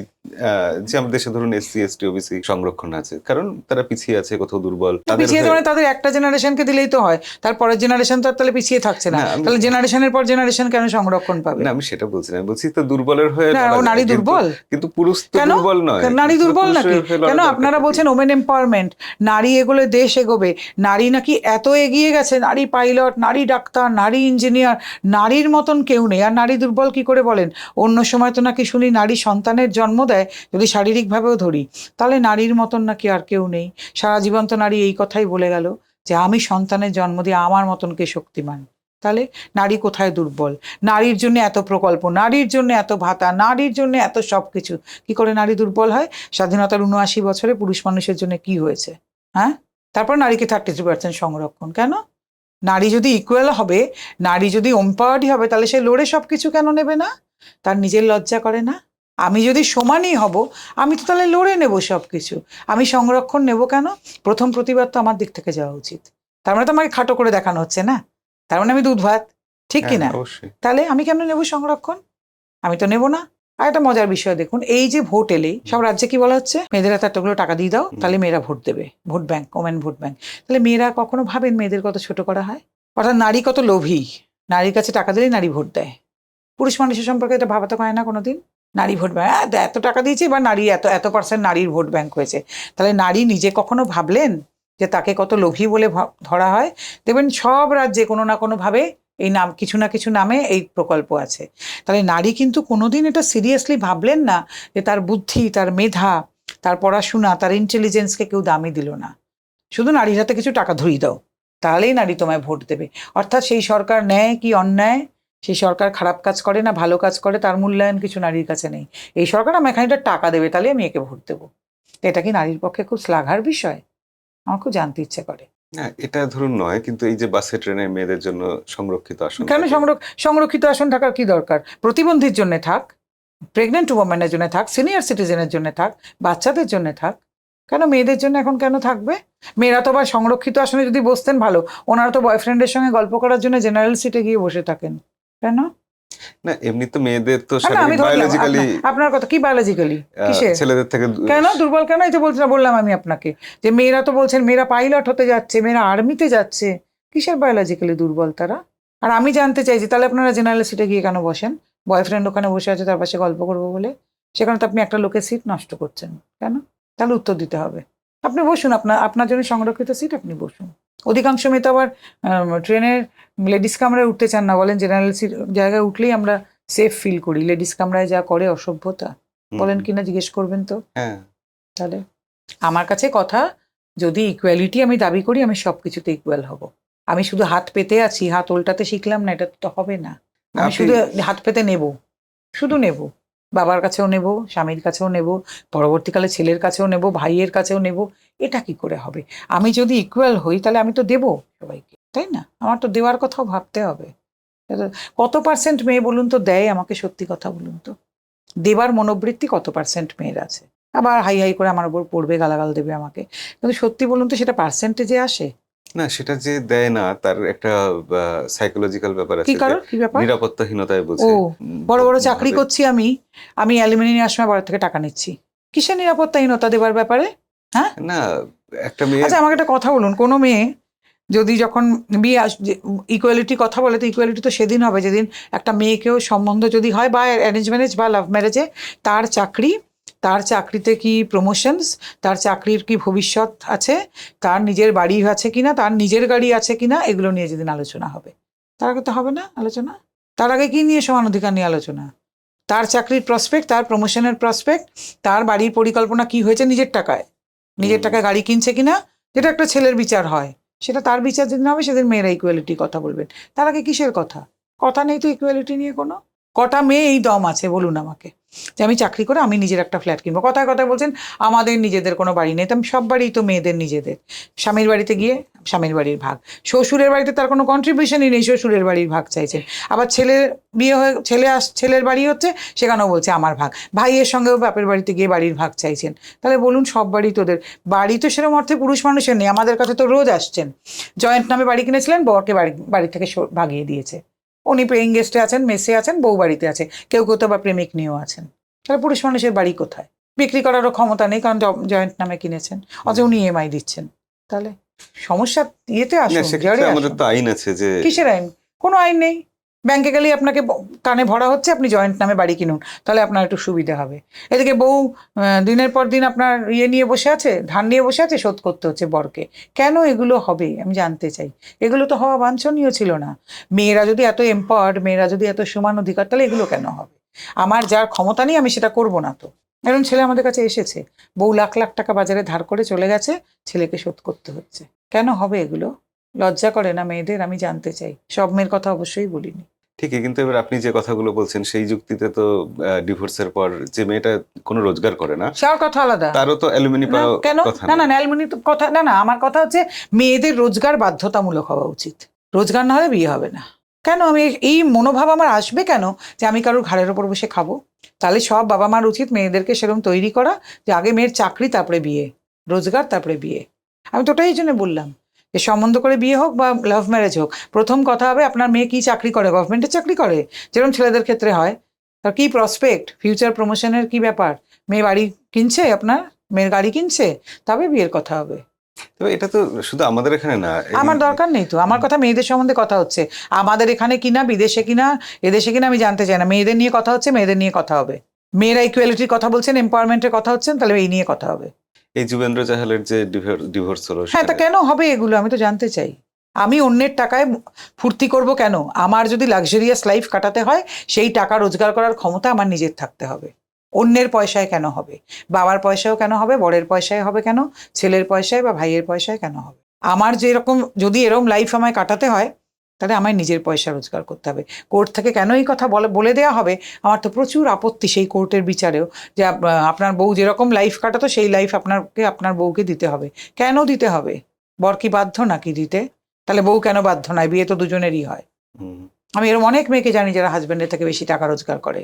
যে আমাদের দেশে ধরুন এসসি এসটি ওবিসি সংরক্ষণ আছে, কারণ তারা পিছিয়ে আছে, কোথাও দুর্বল, তাদের পিছিয়ে মানে তাদের একটা জেনারেশনকে দিলেই তো হয়, তারপরের জেনারেশন তো আর তাহলে পিছিয়ে থাকছে না, না, তাহলে জেনারেশনের পর জেনারেশন কেন সংরক্ষণ পাবে? না, আমি সেটা বলছি না, আমি বলছি তো দুর্বলের হয়ে না, লড়া ও যায়, নারী কিন্তু দুর্বল। কিন্তু পুরুষ তো কেন? দুর্বল নয়, নারী দুর্বল নাকি? পুরুষের হয়ে লড়ার কেন? দরকারটা আপনারা কি? বলছেন ওমেন এম্পাওয়ারমেন্ট, নারী এগোলে দেশ এগোবে, নারী নাকি এত এগিয়ে গেছে, নারী পাইলট, নারী ডাক্তার, নারী ইঞ্জিনিয়ার, নারীর মতন কেউ নেই। আর নারী দুর্বল কি করে বলেন? অন্য সময় তো নাকি শুনি নারী সন্তানের জন্ম দেয়, যদি শারীরিকভাবেও ধরি, তাহলে নারীর মতন নাকি আর কেউ নেই। সারা জীবন তো নারী এই কথাই বলে গেল যে আমি সন্তানের জন্ম দিয়ে আমার মতন কে শক্তিমান। তাহলে নারী কোথায় দুর্বল? নারীর জন্য এত প্রকল্প, নারীর জন্য এত ভাতা, নারীর জন্য এত সব কিছু, কি করে নারী দুর্বল হয়? স্বাধীনতার ৭৯ বছরে পুরুষ মানুষের জন্য কি হয়েছে? হ্যাঁ, তারপর নারীকে 33% সংরক্ষণ কেন? নারী যদি ইকুয়াল হবে, নারী যদি এম্পাওয়ার্ডই হবে, তাহলে সে লড়ে সব কিছু কেন নেবে না? তার নিজের লজ্জা করে না? আমি যদি সমানই হব, আমি তো তাহলে লড়ে নেব সব কিছু, আমি সংরক্ষণ নেব কেন? প্রথম প্রতিবাদ তো আমার দিক থেকে যাওয়া উচিত। তার মানে তো আমাকে খাটো করে দেখানো হচ্ছে না, তার মানে আমি দুধ ভাত, ঠিক কি না? অবশ্যই। তাহলে আমি কেন নেব সংরক্ষণ? আমি তো নেব না। আর একটা মজার বিষয় দেখুন, এই যে ভোট এলেই সব রাজ্যে কি বলা হচ্ছে, মেয়েদের হাতে এতগুলো টাকা দিয়ে দাও, তাহলে মেয়েরা ভোট দেবে, vote bank, women vote bank. তাহলে মেয়েরা কখনো ভাবেন মেয়েদের কত ছোট করা হয়? অর্থাৎ নারী কত লোভী, নারীর কাছে টাকা দিলেই নারী ভোট দেয়। পুরুষ মানুষের সম্পর্কে এটা ভাবাতে হয় না কোনোদিন? নারী ভোট ব্যাংক, এত টাকা দিয়েছে, বা নারী এত এত পার্সেন্ট নারীর ভোট ব্যাংক হয়েছে। তাহলে নারী নিজে কখনো ভাবলেন যে তাকে কত লোভী বলে ধরা হয়? দেখবেন সব রাজ্যে কোনো না কোনো ভাবে এই নাম, কিছু না কিছু নামে এই প্রকল্প আছে। তাহলে নারী কিন্তু কোনোদিন এটা সিরিয়াসলি ভাবলেন না যে তার বুদ্ধি, তার মেধা, তার পড়াশোনা, তার ইন্টেলিজেন্সকে কেউ দামই দিল না। শুধু নারীর হাতে কিছু টাকা ধরিয়ে দাও, তাহলেই নারী তোমায় ভোট দেবে। অর্থাৎ সেই সরকার ন্যায় কি অন্যায়, সেই সরকার খারাপ কাজ করে না ভালো কাজ করে, তার মূল্যায়ন কিছু নারীর কাছে নেই। এই সরকার আমায় খানিকটা টাকা দেবে, তাহলে আমি একে ভোট দেবো। এটা কি নারীর পক্ষে খুব শ্লাঘার বিষয়? আমার খুব জানতে ইচ্ছে করে। না, এটা ধরুন নয়, কিন্তু এই যে বাসে ট্রেনে মেয়েদের জন্য সংরক্ষিত আসন কেন থাকে। সংরক্ষিত আসন থাকার কি দরকার? প্রতিবন্ধীর জন্য থাক, প্রেগনেন্ট ওমেনের জন্য থাক, সিনিয়র সিটিজেনের জন্য থাক, বাচ্চাদের জন্য থাক, কেন মেয়েদের জন্য এখন কেন থাকবে? মেয়েরা তো আবার সংরক্ষিত আসনে যদি বসতেন ভালো, ওনারা তো বয়ফ্রেন্ডের সঙ্গে গল্প করার জন্য জেনারেল সিটে গিয়ে বসে থাকেন কেন? না, এমনি তো মেয়েদের তো না, আমি শারীরিক ধরলাম বায়োলজিক্যালি আপনার কথা, কি বায়োলজিক্যালি, কিসে ছেলেদের থেকে কেন দুর্বল কেন? এই তো বললাম আমি আপনাকে যে মেয়েরা তো বলছেন মেয়েরা পাইলট হতে যাচ্ছে, মেয়েরা আর্মিতে যাচ্ছে, কিসের বায়োলজিক্যালি দুর্বল তারা? আর আমি জানতে চাইছি তাহলে আপনারা জেনারেল সিটে গিয়ে কেন বসেন? বয়ফ্রেন্ড ওখানে বসে আছে তার পাশে গল্প করবো বলে, সেখানে তো আপনি একটা লোকের সিট নষ্ট করছেন কেন? তাহলে উত্তর দিতে হবে। আপনি বসুন, আপনার জন্য সংরক্ষিত সিট, আপনি বসুন। অধিকাংশ মেয়ে তো আবার ট্রেনের লেডিস কামরায় উঠতে চান না, বলেন জেনারেল সিট জায়গায় উঠলেই আমরা সেফ ফিল করি, লেডিস কামরায় যা করে অসভ্যতা, বলেন কিনা জিজ্ঞেস করবেন তো। হ্যাঁ, তাহলে আমার কাছে কথা, যদি ইকুয়ালিটি আমি দাবি করি, আমি সব কিছুতে ইকুয়াল হব। আমি শুধু হাত পেতে আছি, হাত উল্টাতে শিখলাম না, এটা তো হবে না। আমি শুধু হাত পেতে নেব, শুধু নেব, বাবার কাছেও নেব, স্বামীর কাছেও নেব, পরবর্তীকালে ছেলের কাছেও নেব, ভাইয়ের কাছেও নেব, এটা কি করে হবে? আমি যদি ইকুয়াল হই তাহলে আমি তো দেব সবাইকে, তাই না? আমার তো দেওয়ার কথাও ভাবতে হবে। কত পার্সেন্ট মেয়ে বলুন তো দেয় আমাকে, সত্যি কথা বলুন তো, দেবার মনোবৃত্তি কত পার্সেন্ট মেয়ের আছে? আবার হাই হাই করে আমার উপর পড়বে, গালাগাল দেবে আমাকে, কিন্তু সত্যি বলুন তো সেটা পার্সেন্টেজে আসে? না, সেটা যে দেয় না তার একটা সাইকোলজিক্যাল ব্যাপার কি আছে, যে কারণ, কি ব্যাপার? নিরাপত্তাহীনতায় ও, বোঝে। বড় বড় চাকরি ভাবে করছি আমি অ্যালুমিনি নেওয়ার সময় বাড়ি থেকে টাকা নিচ্ছি, কিসের নিরাপত্তাহীনতা দেবার ব্যাপারে? হ্যাঁ, না, একটা মেয়ে আচ্ছা আমাকে একটা কথা বলুন, কোনো মেয়ে যদি যখন বিয়ে ইকুয়ালিটি কথা বলে, তো ইকুয়ালিটি তো সেদিন হবে যেদিন একটা মেয়েকেও সম্বন্ধ যদি হয়, বা অ্যারেঞ্জ ম্যারেজ বা লাভ ম্যারেজে, তার চাকরি, তার চাকরিতে কি প্রমোশনস, তার চাকরির কি ভবিষ্যৎ আছে, তার নিজের বাড়ি আছে কিনা, তার নিজের গাড়ি আছে কিনা, এগুলো নিয়ে যেদিন আলোচনা হবে। তার আগে তো হবে না আলোচনা। তার আগে কি নিয়ে সমান অধিকার নিয়ে আলোচনা? তার চাকরির প্রসপেক্ট, তার প্রমোশনের প্রসপেক্ট, তার বাড়ির পরিকল্পনা কি হয়েছে নিজের টাকায়, নিজের টাকায় গাড়ি কিনছে কিনা, যেটা একটা ছেলের বিচার হয়, সেটা তার বিচার যেদিন হবে সেদিন মেয়েরা ইকুয়ালিটি কথা বলবেন। তার আগে কিসের কথা? কথা নেই তো ইকুয়ালিটি নিয়ে কোনো। কটা মেয়ে এই দম আছে বলুন আমাকে যে আমি চাকরি করে আমি নিজের একটা ফ্ল্যাট কিনবো? কথায় কথায় বলছেন আমাদের নিজেদের কোনো বাড়ি নেই, তো সব বাড়ি তো মেয়েদের নিজেদের। স্বামীর বাড়িতে গিয়ে স্বামীর বাড়ির ভাগ, শ্বশুরের বাড়িতে তার কোনো কন্ট্রিবিউশনই নেই, শ্বশুরের বাড়ির ভাগ চাইছে। আবার ছেলের বিয়ে হয়ে ছেলের বাড়ি হচ্ছে, সেখানেও বলছে আমার ভাগ। ভাইয়ের সঙ্গেও বাপের বাড়িতে গিয়ে বাড়ির ভাগ চাইছেন। তাহলে বলুন সব বাড়ি তোদের? বাড়ি তো সেরকম অর্থে পুরুষ মানুষের নেই, আমাদের কাছে তো রোজ আসছেন। জয়েন্ট নামে বাড়ি কিনেছিলেন, বরকে বাড়ি থেকে ভাগিয়ে দিয়েছে। উনি পেইং গেস্টে আছেন, মেসে আছেন, বউ বাড়িতে আছে, কেউ কেউ তো আবার প্রেমিক নিয়েও আছেন। তাহলে পুরুষ মানুষের বাড়ি কোথায়? বিক্রি করারও ক্ষমতা নেই, কারণ জয়েন্ট নামে কিনেছেন, অথচ উনি ইএমআই দিচ্ছেন। তাহলে সমস্যা ইয়েতে না, আসুন, সেক্ষেত্রে জড়ে আমাদের আসুন। তো আইন আছে যে কিসের আইন? কোনো আইন নেই। ব্যাংকে গেলেই আপনাকে কানে ভরা হচ্ছে আপনি জয়েন্ট নামে বাড়ি কিনুন, তাহলে আপনার একটু সুবিধা হবে। এদিকে বউ দিনের পর দিন আপনার ইয়ে নিয়ে বসে আছে, ধান নিয়ে বসে আছে, শোধ করতে হচ্ছে বরকে। কেন এগুলো হবে আমি জানতে চাই। এগুলো তো হওয়া বাঞ্ছনীয় ছিল না। মেয়েরা যদি এত এম্পাওয়ার্ড, মেয়েরা যদি এত সমান অধিকার, তাহলে এগুলো কেন হবে? আমার যার ক্ষমতা নেই আমি সেটা করব না তো। এরকম ছেলে আমাদের কাছে এসেছে, বউ লাখ লাখ টাকা বাজারে ধার করে চলে গেছে, ছেলেকে শোধ করতে হচ্ছে। কেন হবে এগুলো? লজ্জা করে না মেয়েদের? আমি জানতে চাই। সব মেয়ের কথা অবশ্যই বলিনি। ঠিকই, কিন্তু এবার আপনি যে কথাগুলো বলছেন সেই যুক্তিতে তো ডিভোর্সের পর যে মেয়েটা কোনো রোজগার করে না, সে আর কথা আলাদা। তারও তো অ্যালুমিনি না, পাওয়া কেন? কথা না না। না, অ্যালুমিনি তো কথা না, না আমার কথা হচ্ছে মেয়েদের রোজগার বাধ্যতামূলক হওয়া উচিত। রোজগার না হলে বিয়ে হবে না। কেন আমি এই মনোভাব আমার আসবে কেন যে আমি কারোর ঘাড়ের ওপর বসে খাবো? তাহলে সব বাবা মার উচিত মেয়েদেরকে সেরকম তৈরি করা যে আগে মেয়ের চাকরি, তারপরে বিয়ে, রোজগার, তারপরে বিয়ে। আমি তো ওটাই এই জন্য বললাম যে সম্বন্ধ করে বিয়ে হোক বা লাভ ম্যারেজ হোক, প্রথম কথা হবে আপনার মেয়ে কি চাকরি করে, গভর্নমেন্টের চাকরি করে যেরকম ছেলেদের ক্ষেত্রে হয়, তার কি প্রসপেক্ট, ফিউচার প্রমোশনের কি ব্যাপার, মেয়ে বাড়ি কিনছে, আপনার মেয়ের গাড়ি কিনছে, তবে বিয়ের কথা হবে। তবে এটা তো শুধু আমাদের এখানে না, আমার দরকার নেই তো, আমার কথা মেয়েদের সম্বন্ধে কথা হচ্ছে। আমাদের এখানে কিনা, বিদেশে কিনা, এদেশে কিনা আমি জানতে চাই না। মেয়েদের নিয়ে কথা হচ্ছে, মেয়েদের নিয়ে কথা হবে। মেয়েরা ইকুয়ালিটির কথা বলছেন, এম্পাওয়ারমেন্টের কথা হচ্ছেন, তাহলে এই নিয়ে কথা হবে। এই যুবেন্দ্র চাহালের যে ডিভোর্স হলো হ্যাঁ, তা সেখানে কেন হবে এগুলো আমি তো জানতে চাই। আমি অন্যের টাকায় ফুর্তি করব কেন? আমার যদি লাক্সারিয়াস লাইফ কাটাতে হয়, সেই টাকা রোজগার করার ক্ষমতা আমার নিজের থাকতে হবে। অন্যের পয়সায় কেন হবে? বাবার পয়সায়ও কেন হবে? বরের পয়সায় হবে কেন? ছেলের পয়সায় বা ভাইয়ের পয়সায় কেন হবে? আমার যেরকম, যদি এরকম লাইফ আমায় কাটাতে হয়, তাহলে আমায় নিজের পয়সা রোজগার করতে হবে। কোর্ট থেকে কেন এই কথা বলে দেওয়া হবে? আমার তো প্রচুর আপত্তি সেই কোর্টের বিচারেও, যে আপনার বউ যেরকম লাইফ কাটাতো সেই লাইফ আপনার বউকে দিতে হবে। কেন দিতে হবে? বর কি বাধ্য নাকি দিতে? তাহলে বউ কেন বাধ্য নয়? বিয়ে তো দুজনেরই হয়। হুম। আমি এরকম অনেক মেয়েকে জানি যারা হাজব্যান্ডের থেকে বেশি টাকা রোজগার করে,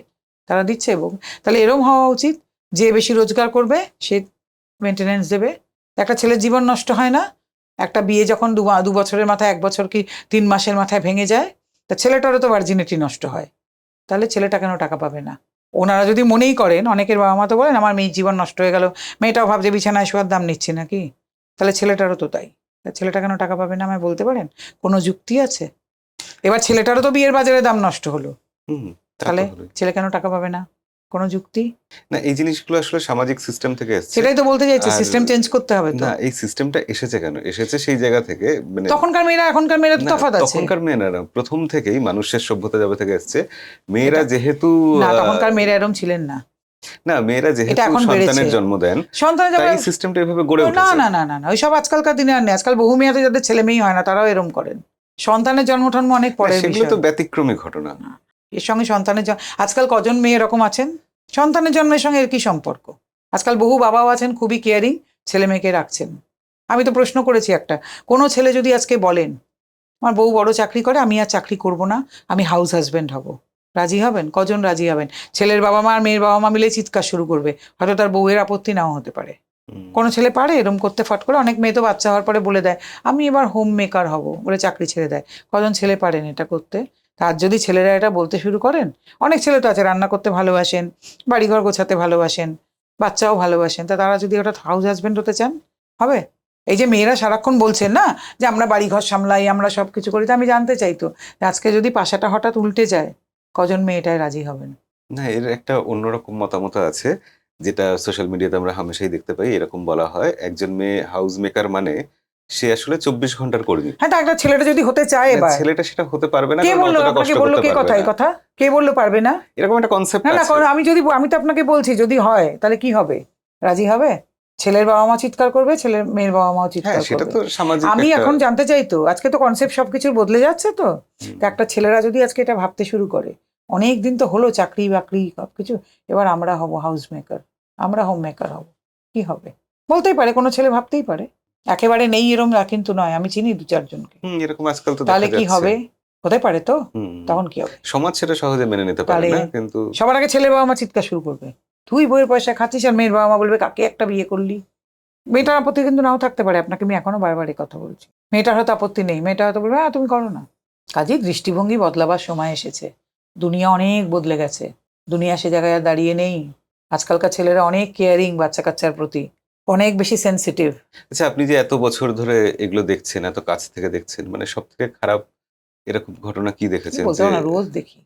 তারা দিচ্ছে। এবং তাহলে এরকম হওয়া উচিত, যে বেশি রোজগার করবে সে মেনটেনেন্স দেবে। একটা ছেলের জীবন নষ্ট হয় না? একটা বিয়ে যখন দু বছরের মাথায়, 1 বছর কি 3 মাসের মাথায় ভেঙে যায়, তা ছেলেটারও তো ভার্জিনিটি নষ্ট হয়। তাহলে ছেলেটা কেন টাকা পাবে না? ওনারা যদি মনেই করেন, অনেকের বাবা মা তো বলেন আমার মেয়ের জীবন নষ্ট হয়ে গেল, মেয়েটাও ভাবছে বিছানায় শোয়ার দাম নিচ্ছি নাকি, তাহলে ছেলেটারও তো তাই। তা ছেলেটা কেন টাকা পাবে না আমায় বলতে পারেন? কোনো যুক্তি আছে? এবার ছেলেটারও তো বিয়ের বাজারে দাম নষ্ট হলো, হুম, তা তো তাহলে হলোই। ছেলে কেন টাকা পাবে না? কোনো যুক্তি? না, এই জিনিসগুলো আসলে সামাজিক সিস্টেম থেকে এসছে। সেটাই তো বলতে চাইছি, আর সিস্টেম চেঞ্জ করতে হবে তো। না, এই সিস্টেমটা এসেছে কেন? এসেছে সেই জায়গা থেকে, মানে তখনকার মেয়েরা এখনকার মেয়েরা তো না, তফাৎ আছে। তখনকার মেয়েরা না, প্রথম থেকেই মানুষের সভ্যতা যাবে থেকে এসছে। মেয়েরা এটা- যেহেতু না, তখনকার মেয়েরা এরম ছিলেন না। না, মেয়েরা এটা যেহেতু এখন বেড়েছে। সন্তানের জন্ম দেন, সন্তানের তাই জন্ম, সিস্টেমটা এভাবে গড়ে না উঠেছে। না না না না, ওইসব আজকালকার দিনে আর নেই। আজকাল বহু মেয়েতে যাদের ছেলে মেয়েই হয় না, তারাও এরম করেন। সন্তানের জন্ম টন্ম অনেক না, পরের সেগুলো বিষয়। তো ব্যতিক্রমী ঘটনা। এর সঙ্গে আজকাল কজন মেয়ে এরকম আছেন? সন্তানের জন্মের সঙ্গে এর কি সম্পর্ক? আজকাল বহু বাবাও আছেন খুবই কেয়ারিং, ছেলে মেয়েকে রাখছেন। আমি তো প্রশ্ন করেছি একটা, কোনো ছেলে যদি আজকে বলেন আমার বউ বড় চাকরি করে, আমি আর চাকরি করব না, আমি হাউস হাজবেন্ড হব, রাজি হবেন? কজন রাজি হবেন? ছেলের বাবা মা আর মেয়ের বাবা মা মিলে চিৎকার শুরু করবে, হয়তো তার বউয়ের আপত্তি নাও হতে পারে। কোনো ছেলে পারে এরম করতে ফট করে? অনেক মেয়ে তো বাচ্চা হওয়ার পরে বলে দেয় আমি এবার হোম মেকার হব বলে চাকরি ছেড়ে দেয়। কজন ছেলে পারেন এটা করতে? তার যদি ছেলেরা এটা বলতে শুরু করেন, অনেক ছেলে তো আছে রান্না করতে ভালোবাসেন, বাড়িঘর গোছাতে ভালোবাসেন, বাচ্চাও ভালোবাসেন, তা তারা যদি ওটা হাউস হাজবেন্ড হতে চান, হবে? এই যে মেয়েরা সারাক্ষণ বলছেন না যে আমরা বাড়িঘর সামলাই, আমরা সব কিছু করি, তো আমি জানতে চাইতো আজকে যদি পাশাটা হঠাৎ উল্টে যায়, কজন মেয়েটায় রাজি হবেন? না, এর একটা অন্যরকম মতামত আছে, যেটা সোশ্যাল মিডিয়াতে আমরা হামেশাই দেখতে পাই। এরকম বলা হয়, একজন মেয়ে হাউস মেকার মানে সে আসলে 24 ঘন্টার কর্মী। হ্যাঁ, তা একটা ছেলেটা যদি হতে চায়, এবার ছেলেটা সেটা হতে পারবে না, কে কারণ বললো? অতটা আপনাকে কষ্ট বললো করতে কে? পারবে কথা এই না। কথা কে বললো পারবে না? এরকম একটা কনসেপ্ট না না, আছে। আমি তো আপনাকে বলছি যদি হয় তাহলে কি হবে? রাজি হবে? ছেলের বাবা মা চিৎকার করবে, ছেলের মেয়ের বাবা মাও হ্যাঁ, চিৎকার সেটা করবে। তো সামাজিক আমি একটা এখন জানতে চাই তো, আজকে তো কনসেপ্ট সবকিছুর বদলে যাচ্ছে তো। হুম। তো একটা ছেলেরা যদি আজকে এটা ভাবতে শুরু করে, অনেক দিন তো হলো চাকরি বাকরি সবকিছু, এবার আমরা হব হাউস মেকার, আমরা হোম মেকার হব, কি হবে? বলতেই পারে, কোনো ছেলে ভাবতেই পারে। একেবারে নেই এরম কিন্তু নয়, আমি চিনি 2-4 জনকে। এরকম আজকাল তো তাহলে দেখা কি যাচ্ছে। হবে? হতে পারে তো। হুম। তখন কি হবে? সমাজ সেটা সহজে মেনে নিতে পারে তাহলে না, কিন্তু সবার আগে ছেলের বাবা মা চিৎকার শুরু করবে, তুই বইয়ের পয়সা খাচ্ছিস, আর মেয়ের বাবা মা বলবে কাকে একটা বিয়ে করলি। মেয়েটার আপত্তি কিন্তু নাও থাকতে পারে, আপনাকে আমি এখনো বারবার এই কথা বলছি। মেয়েটার হয়তো আপত্তি নেই, মেয়েটা হয়তো বলবে হ্যাঁ তুমি করো না। কাজেই দৃষ্টিভঙ্গি বদলাবার সময় এসেছে। দুনিয়া অনেক বদলে গেছে, দুনিয়া সে জায়গায় আর দাঁড়িয়ে নেই। আজকালকার ছেলেরা অনেক কেয়ারিং বাচ্চা কাচ্চার প্রতি, অনেক বেশি সেনসিটিভ। আচ্ছা, আপনি যে এত বছর ধরে এগুলো দেখছেন, এত কাছ থেকে দেখছেন, মানে সব থেকে খারাপ এরকম ঘটনা কি দেখেছেন? বলতে যে পারো না, রোজ দেখি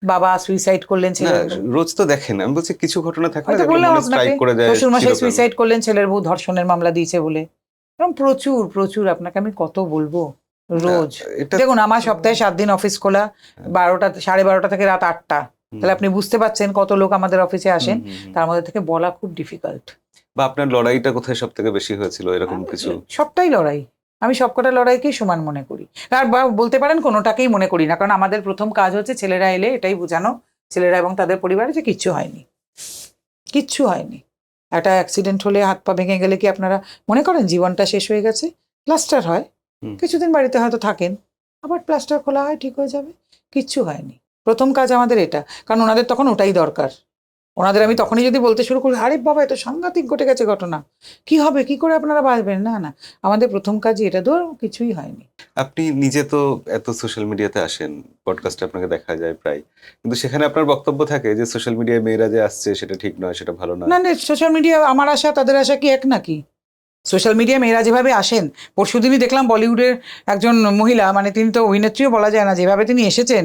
বাবা সুইসাইড করলেন না, ছেলের। রোজ তো দেখেন, আমি বলছি কিছু ঘটনা থাকে না হয়তো যেগুলো বললাম মনে আপনাকে, স্ট্রাইক করে যায় শ্বশুর মশাই চিরকাল। সুইসাইড করলেন, ছেলের বউ ধর্ষণের মামলা দিয়েছে বলে। এরকম প্রচুর প্রচুর, আপনাকে আমি কত বলবো রোজ। এটা দেখুন আমার সপ্তাহে 7 দিন অফিস খোলা, 12টা 12:30 থেকে রাত 8টা, তাহলে আপনি বুঝতে পারছেন কত লোক আমাদের অফিসে আসেন, তার মধ্যে থেকে বলা খুব ডিফিকাল্ট। বা আপনার লড়াইটা কোথায় সব থেকে বেশি হয়েছিল, এরকম কিছু? সবটাই লড়াই, আমি সবকটা লড়াইকেই সমান মনে করি। আর বা বলতে পারেন কোনোটাকেই মনে করি না, কারণ আমাদের প্রথম কাজ হচ্ছে ছেলেরা এলে এটাই বোঝানো, ছেলেরা এবং তাদের পরিবারে যে কিচ্ছু হয়নি, কিচ্ছু হয়নি। একটা অ্যাক্সিডেন্ট হলে হাত পা ভেঙে গেলে কি আপনারা মনে করেন জীবনটা শেষ হয়ে গেছে? প্লাস্টার হয়, কিছুদিন বাড়িতে হয়তো থাকেন, আবার প্লাস্টার খোলা হয়, ঠিক হয়ে যাবে, কিচ্ছু হয়নি। প্রথম কাজ আমাদের এটা, কারণ ওনাদের তখন ওটাই দরকার। ওনাদের আমি তখনই যদি বলতে শুরু করি আরে বাবা এত সাংঘাতিক ঘটে গেছে ঘটনা, কি হবে, কি করে আপনারা বাঁচবেন, না না, আমাদের প্রথম কাজই এটা, ধর কিছুই হয়নি। আপনি নিজে তো এত সোশ্যাল মিডিয়াতে আসেন, পডকাস্টে আপনাকে দেখা যায় প্রায়, কিন্তু সেখানে আপনার বক্তব্য থাকে যে সোশ্যাল মিডিয়ায় মেয়েরা যে আসছে সেটা ঠিক নয়, সেটা ভালো নয়। না না, সোশ্যাল মিডিয়া আমার আশা তাদের আশা কি এক নাকি? সোশ্যাল মিডিয়া মেয়েরা যেভাবে আসেন, পরশুদিনই দেখলাম বলিউডের একজন মহিলা, মানে তিনি তো অভিনেত্রীও বলা যায় না, যেভাবে তিনি এসেছেন,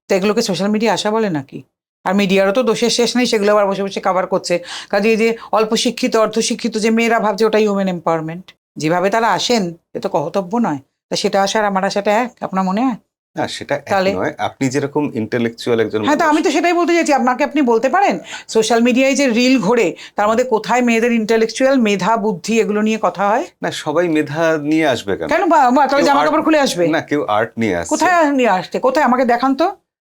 তো এগুলোকে সোশ্যাল মিডিয়া আসা বলে নাকি? আর মিডিয়ারও তো দোষের শেষ নেই, সেগুলো আবার বসে বসে কভার করছে। কাজে এই যে অল্প শিক্ষিত অর্ধশিক্ষিত যে মেয়েরা ভাবছে ওটাই ওমেন এম্পাওয়ারমেন্ট, যেভাবে তারা আসেন এ তো কর্তব্য নয়। তা সেটা আসার আমার আশাটা এক, আপনার মনে হয়? না, সেটা এক তাহলে নয়। আপনি যেরকম ইন্টেলেকচুয়াল একজন হ্যাঁ, তো মানুষ, আমি তো সেটাই বলতে চাইছি আপনাকে। আপনি বলতে পারেন সোশ্যাল মিডিয়ায় যে রিল ঘোরে তার মধ্যে কোথায় মেয়েদের ইন্টেলেকচুয়াল মেধা বুদ্ধি এগুলো নিয়ে কথা হয়? না, সবাই মেধা নিয়ে আসবে কেন? কেন তাহলে কেউ জামা art- কাপড় খুলে আসবে? না, কেউ আর্ট নিয়ে আসছে। কোথায় নিয়ে আসছে? কোথায় আমাকে দেখান তো,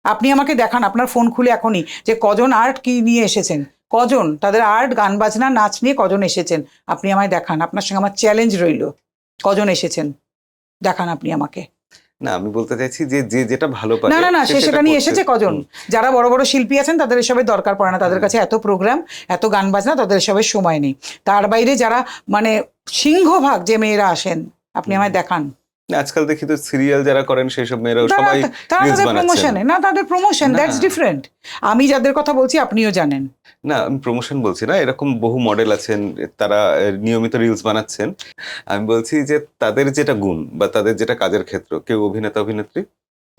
আপনি আমাকে দেখান আপনার ফোন খুলে এখনই যে কজন আর্ট কি নিয়ে এসেছেন, কজন তাদের আর্ট গান বাজনা নাচ নিয়ে কজন এসেছেন, আপনি আমায় দেখান। আপনার সঙ্গে আমার চ্যালেঞ্জ রইল, কজন এসেছেন দেখান আপনি আমাকে। না, আমি বলতে চাইছি যে যে যেটা ভালো পারে না না না, সে সে সেটা নিয়ে করছে। এসেছে কজন? যারা বড় বড় শিল্পী আছেন তাদের এসবের দরকার পড়ে না, তাদের কাছে এত প্রোগ্রাম এত গান বাজনা, তাদের এসবের সময় নেই। তার বাইরে যারা মানে সিংহভাগ যে মেয়েরা আসেন আপনি আমায় দেখান। না, আজকাল দেখি তো সিরিয়াল যারা করেন সেই সব মেয়েরাও তারা সবাই তারা রিলস তাদের বানাচ্ছেন। প্রমোশনে, না তাদের প্রমোশন, না। That's different. আমি যাদের কথা বলছি আপনিও জানেন। না, আমি প্রমোশন বলছি না, এরকম বহু মডেল আছেন, তারা নিয়মিত রিলস বানাচ্ছেন। আমি বলছি যে তাদের যেটা গুণ বা তাদের যেটা কাজের ক্ষেত্র, কেউ অভিনেতা অভিনেত্রী,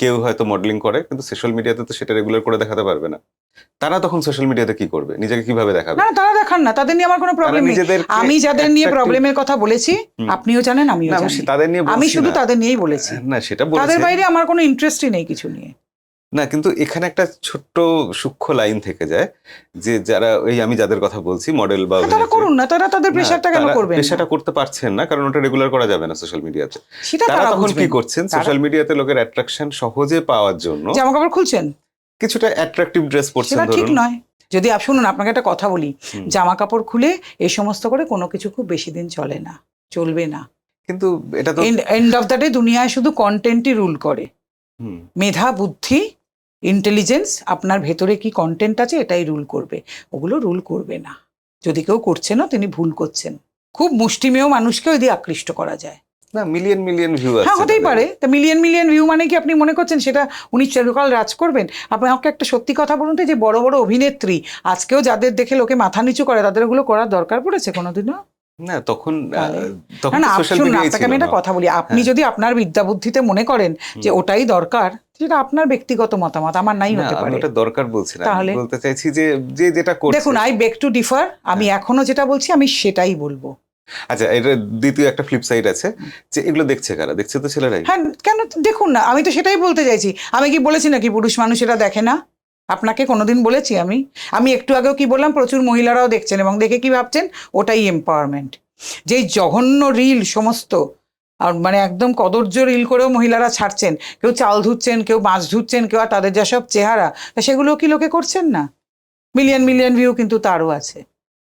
কেউ হয়তো মডেলিং করে, কিন্তু সোশ্যাল মিডিয়াতে তো সেটা রেগুলার করে দেখাতে পারবে না। তারা তখন সোশ্যাল মিডিয়াতে কি করবে, নিজেকে কিভাবে দেখাবে? না তারা দেখান না, তাদের নিয়ে আমার কোনো প্রবলেম নেই। নিজেদেরকে আমি যাদের নিয়ে attractive- প্রবলেমের কথা বলেছি আপনিও জানেন আমিও না, আমি জানি, তাদের নিয়ে আমি বলছি শুধু না। তাদের নিয়েই বলেছি। না, সেটা তাদের বলছি বাইরে আমার কোনো ইন্টারেস্টই নেই কিছু নিয়ে। না, কিন্তু এখানে একটা ছোট্ট সূক্ষ্ম লাইন থেকে যায় যে যারা ওই আমি যাদের কথা বলছি মডেল বা তারা করুন না, তারা তাদের প্রেশারটা কেন করবেন? পেশাটা করতে পারছেন না, কারণ ওটা রেগুলার করা যাবে না সোশ্যাল মিডিয়াতে। সেটা তারা তারা তখন কি বুঝবেন। করছেন, সোশ্যাল মিডিয়াতে লোকের অ্যাট্রাকশন সহজে পাওয়ার জন্য জামা কাপড় খুলছেন, কিছুটা অ্যাট্রাকটিভ ড্রেস পরছেন সেটা ঠিক ধরুন। নয়। যদি শুনুন আপনাকে একটা কথা বলি, জামা কাপড় খুলে এই সমস্ত করে কোনো কিছু খুব বেশি দিন চলে না, চলবে না। কিন্তু এটা তো এন্ড অফ দ্য ডে দুনিয়ায় শুধু কন্টেন্টই রুল করে। হুম, মেধা বুদ্ধি ইন্টেলিজেন্স, আপনার ভেতরে কি কন্টেন্ট আছে এটাই রুল করবে, ওগুলো রুল করবে না। যদি কেউ করছেনও তিনি ভুল করছেন। খুব মুষ্টিমেয় মানুষকেও যদি আকৃষ্ট করা যায়। না, মিলিয়ন মিলিয়ন ভিউ হ্যাঁ, আছে হতেই তাদের। পারে। তা মিলিয়ন মিলিয়ন ভিউ মানে কি আপনি মনে করছেন সেটা উনি চিরকাল রাজ করবেন? আপনি আমাকে একটা সত্যি কথা বলুন তো, যে বড় বড় অভিনেত্রী আজকেও যাদের দেখে লোকে মাথা নিচু করে, তাদের ওগুলো করার দরকার পড়েছে কোনোদিনও? না, তখন তাহলে? তখন না, তো না, সোশ্যাল শুনুন, মিডিয়াই আপনাকে ছিল আমি একটা না। কথা বলি। আপনি হ্যাঁ। যদি আপনার বিদ্যা বুদ্ধিতে মনে করেন যে ওটাই দরকার, সেটা আপনার ব্যক্তিগত মতামত, আমার নাই না, হতে আমি পারে। ওটা দরকার বলছি না, আমি তাহলে? বলতে চাইছি যে যে যেটা করছে। দেখুন, আই বেগ টু ডিফার। আমি এখনো যেটা বলছি আমি সেটাই বলবো। আচ্ছা, এটা দ্বিতীয় একটা ফ্লিপ সাইড আছে, যে এগুলো দেখছে কারা? দেখছে তো ছেলেরাই। হ্যাঁ, কেন দেখুন না, আমি তো সেটাই বলতে চাইছি। আমি কি বলেছি নাকি পুরুষ মানুষ এটা দেখে না? আপনাকে কোনোদিন বলেছি আমি? আমি একটু আগেও কি বললাম, প্রচুর মহিলারাও দেখছেন এবং দেখে কি ভাবছেন, ওটাই এম্পাওয়ারমেন্ট। যেই জঘন্য রিল সমস্ত, আর মানে একদম কদর্য রিল করেও মহিলারা ছাড়ছেন, কেউ চাল ধুচ্ছেন, কেউ মাছ ধুচ্ছেন, কেউ, আর তাদের যা সব চেহারা, তা সেগুলো কি লোকে করছেন না? মিলিয়ন মিলিয়ন ভিউ কিন্তু তারও আছে।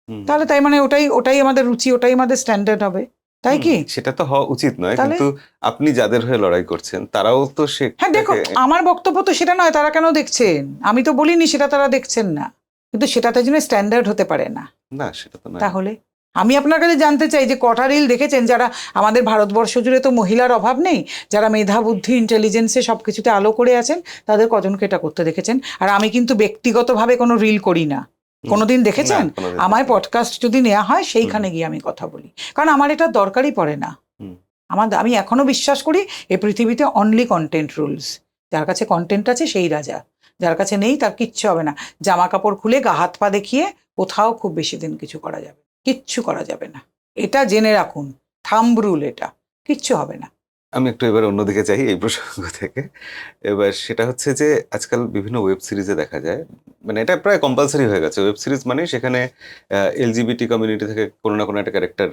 হুম। তাহলে তাই মানে ওটাই ওটাই আমাদের রুচি, ওটাই আমাদের স্ট্যান্ডার্ড হবে, তাই কি? সেটা তো হওয়া উচিত নয়, তাহলে? কিন্তু আপনি যাদের হয়ে লড়াই করছেন তারাও তো হ্যাঁ, দেখুন, আমার বক্তব্য তো সেটা নয় তারা কেন দেখছেন, আমি তো বলিনি সেটা তারা দেখছেন না, কিন্তু সেটাতে জন্য স্ট্যান্ডার্ড হতে পারে না। না, সেটা তো না। তাহলে আমি আপনার কাছে জানতে চাই যে কটা রিল দেখেছেন যারা, আমাদের ভারতবর্ষ জুড়ে তো মহিলার অভাব নেই, যারা মেধা বুদ্ধি ইন্টেলিজেন্সে সব কিছুতে আলো করে আছেন, তাদের কজনকে এটা করতে দেখেছেন? আর আমি কিন্তু ব্যক্তিগতভাবে কোনো রিল করি না। কোনোদিন দেখেছেন? না, কোনোদিন আমার দেখিনি। পডকাস্ট যদি নেওয়া হয় সেইখানে গিয়ে আমি কথা বলি, কারণ আমার এটা দরকারই পড়ে না। হুম। আমি এখনো বিশ্বাস করি এই পৃথিবীতে অনলি কন্টেন্ট রুলস। যার কাছে কন্টেন্ট আছে সেই রাজা, যার কাছে নেই তার কিচ্ছু হবে না। জামা কাপড় খুলে গা হাত পা দেখিয়ে কোথাও খুব বেশি দিন কিছু করা যাবে, কিচ্ছু করা যাবে না। এটা জেনে রাখুন, থাম্ব রুল, এটা কিচ্ছু হবে না। আমি একটু এবার অন্যদিকে যাই এই প্রসঙ্গ থেকে। এবার সেটা হচ্ছে যে আজকাল বিভিন্ন ওয়েব সিরিজে দেখা যায়, মানে এটা প্রায় কম্পালসারি হয়ে গেছে, ওয়েব সিরিজ মানে সেখানে এলজিবিটি কমিউনিটি থেকে কোনো না কোনো একটা ক্যারেক্টার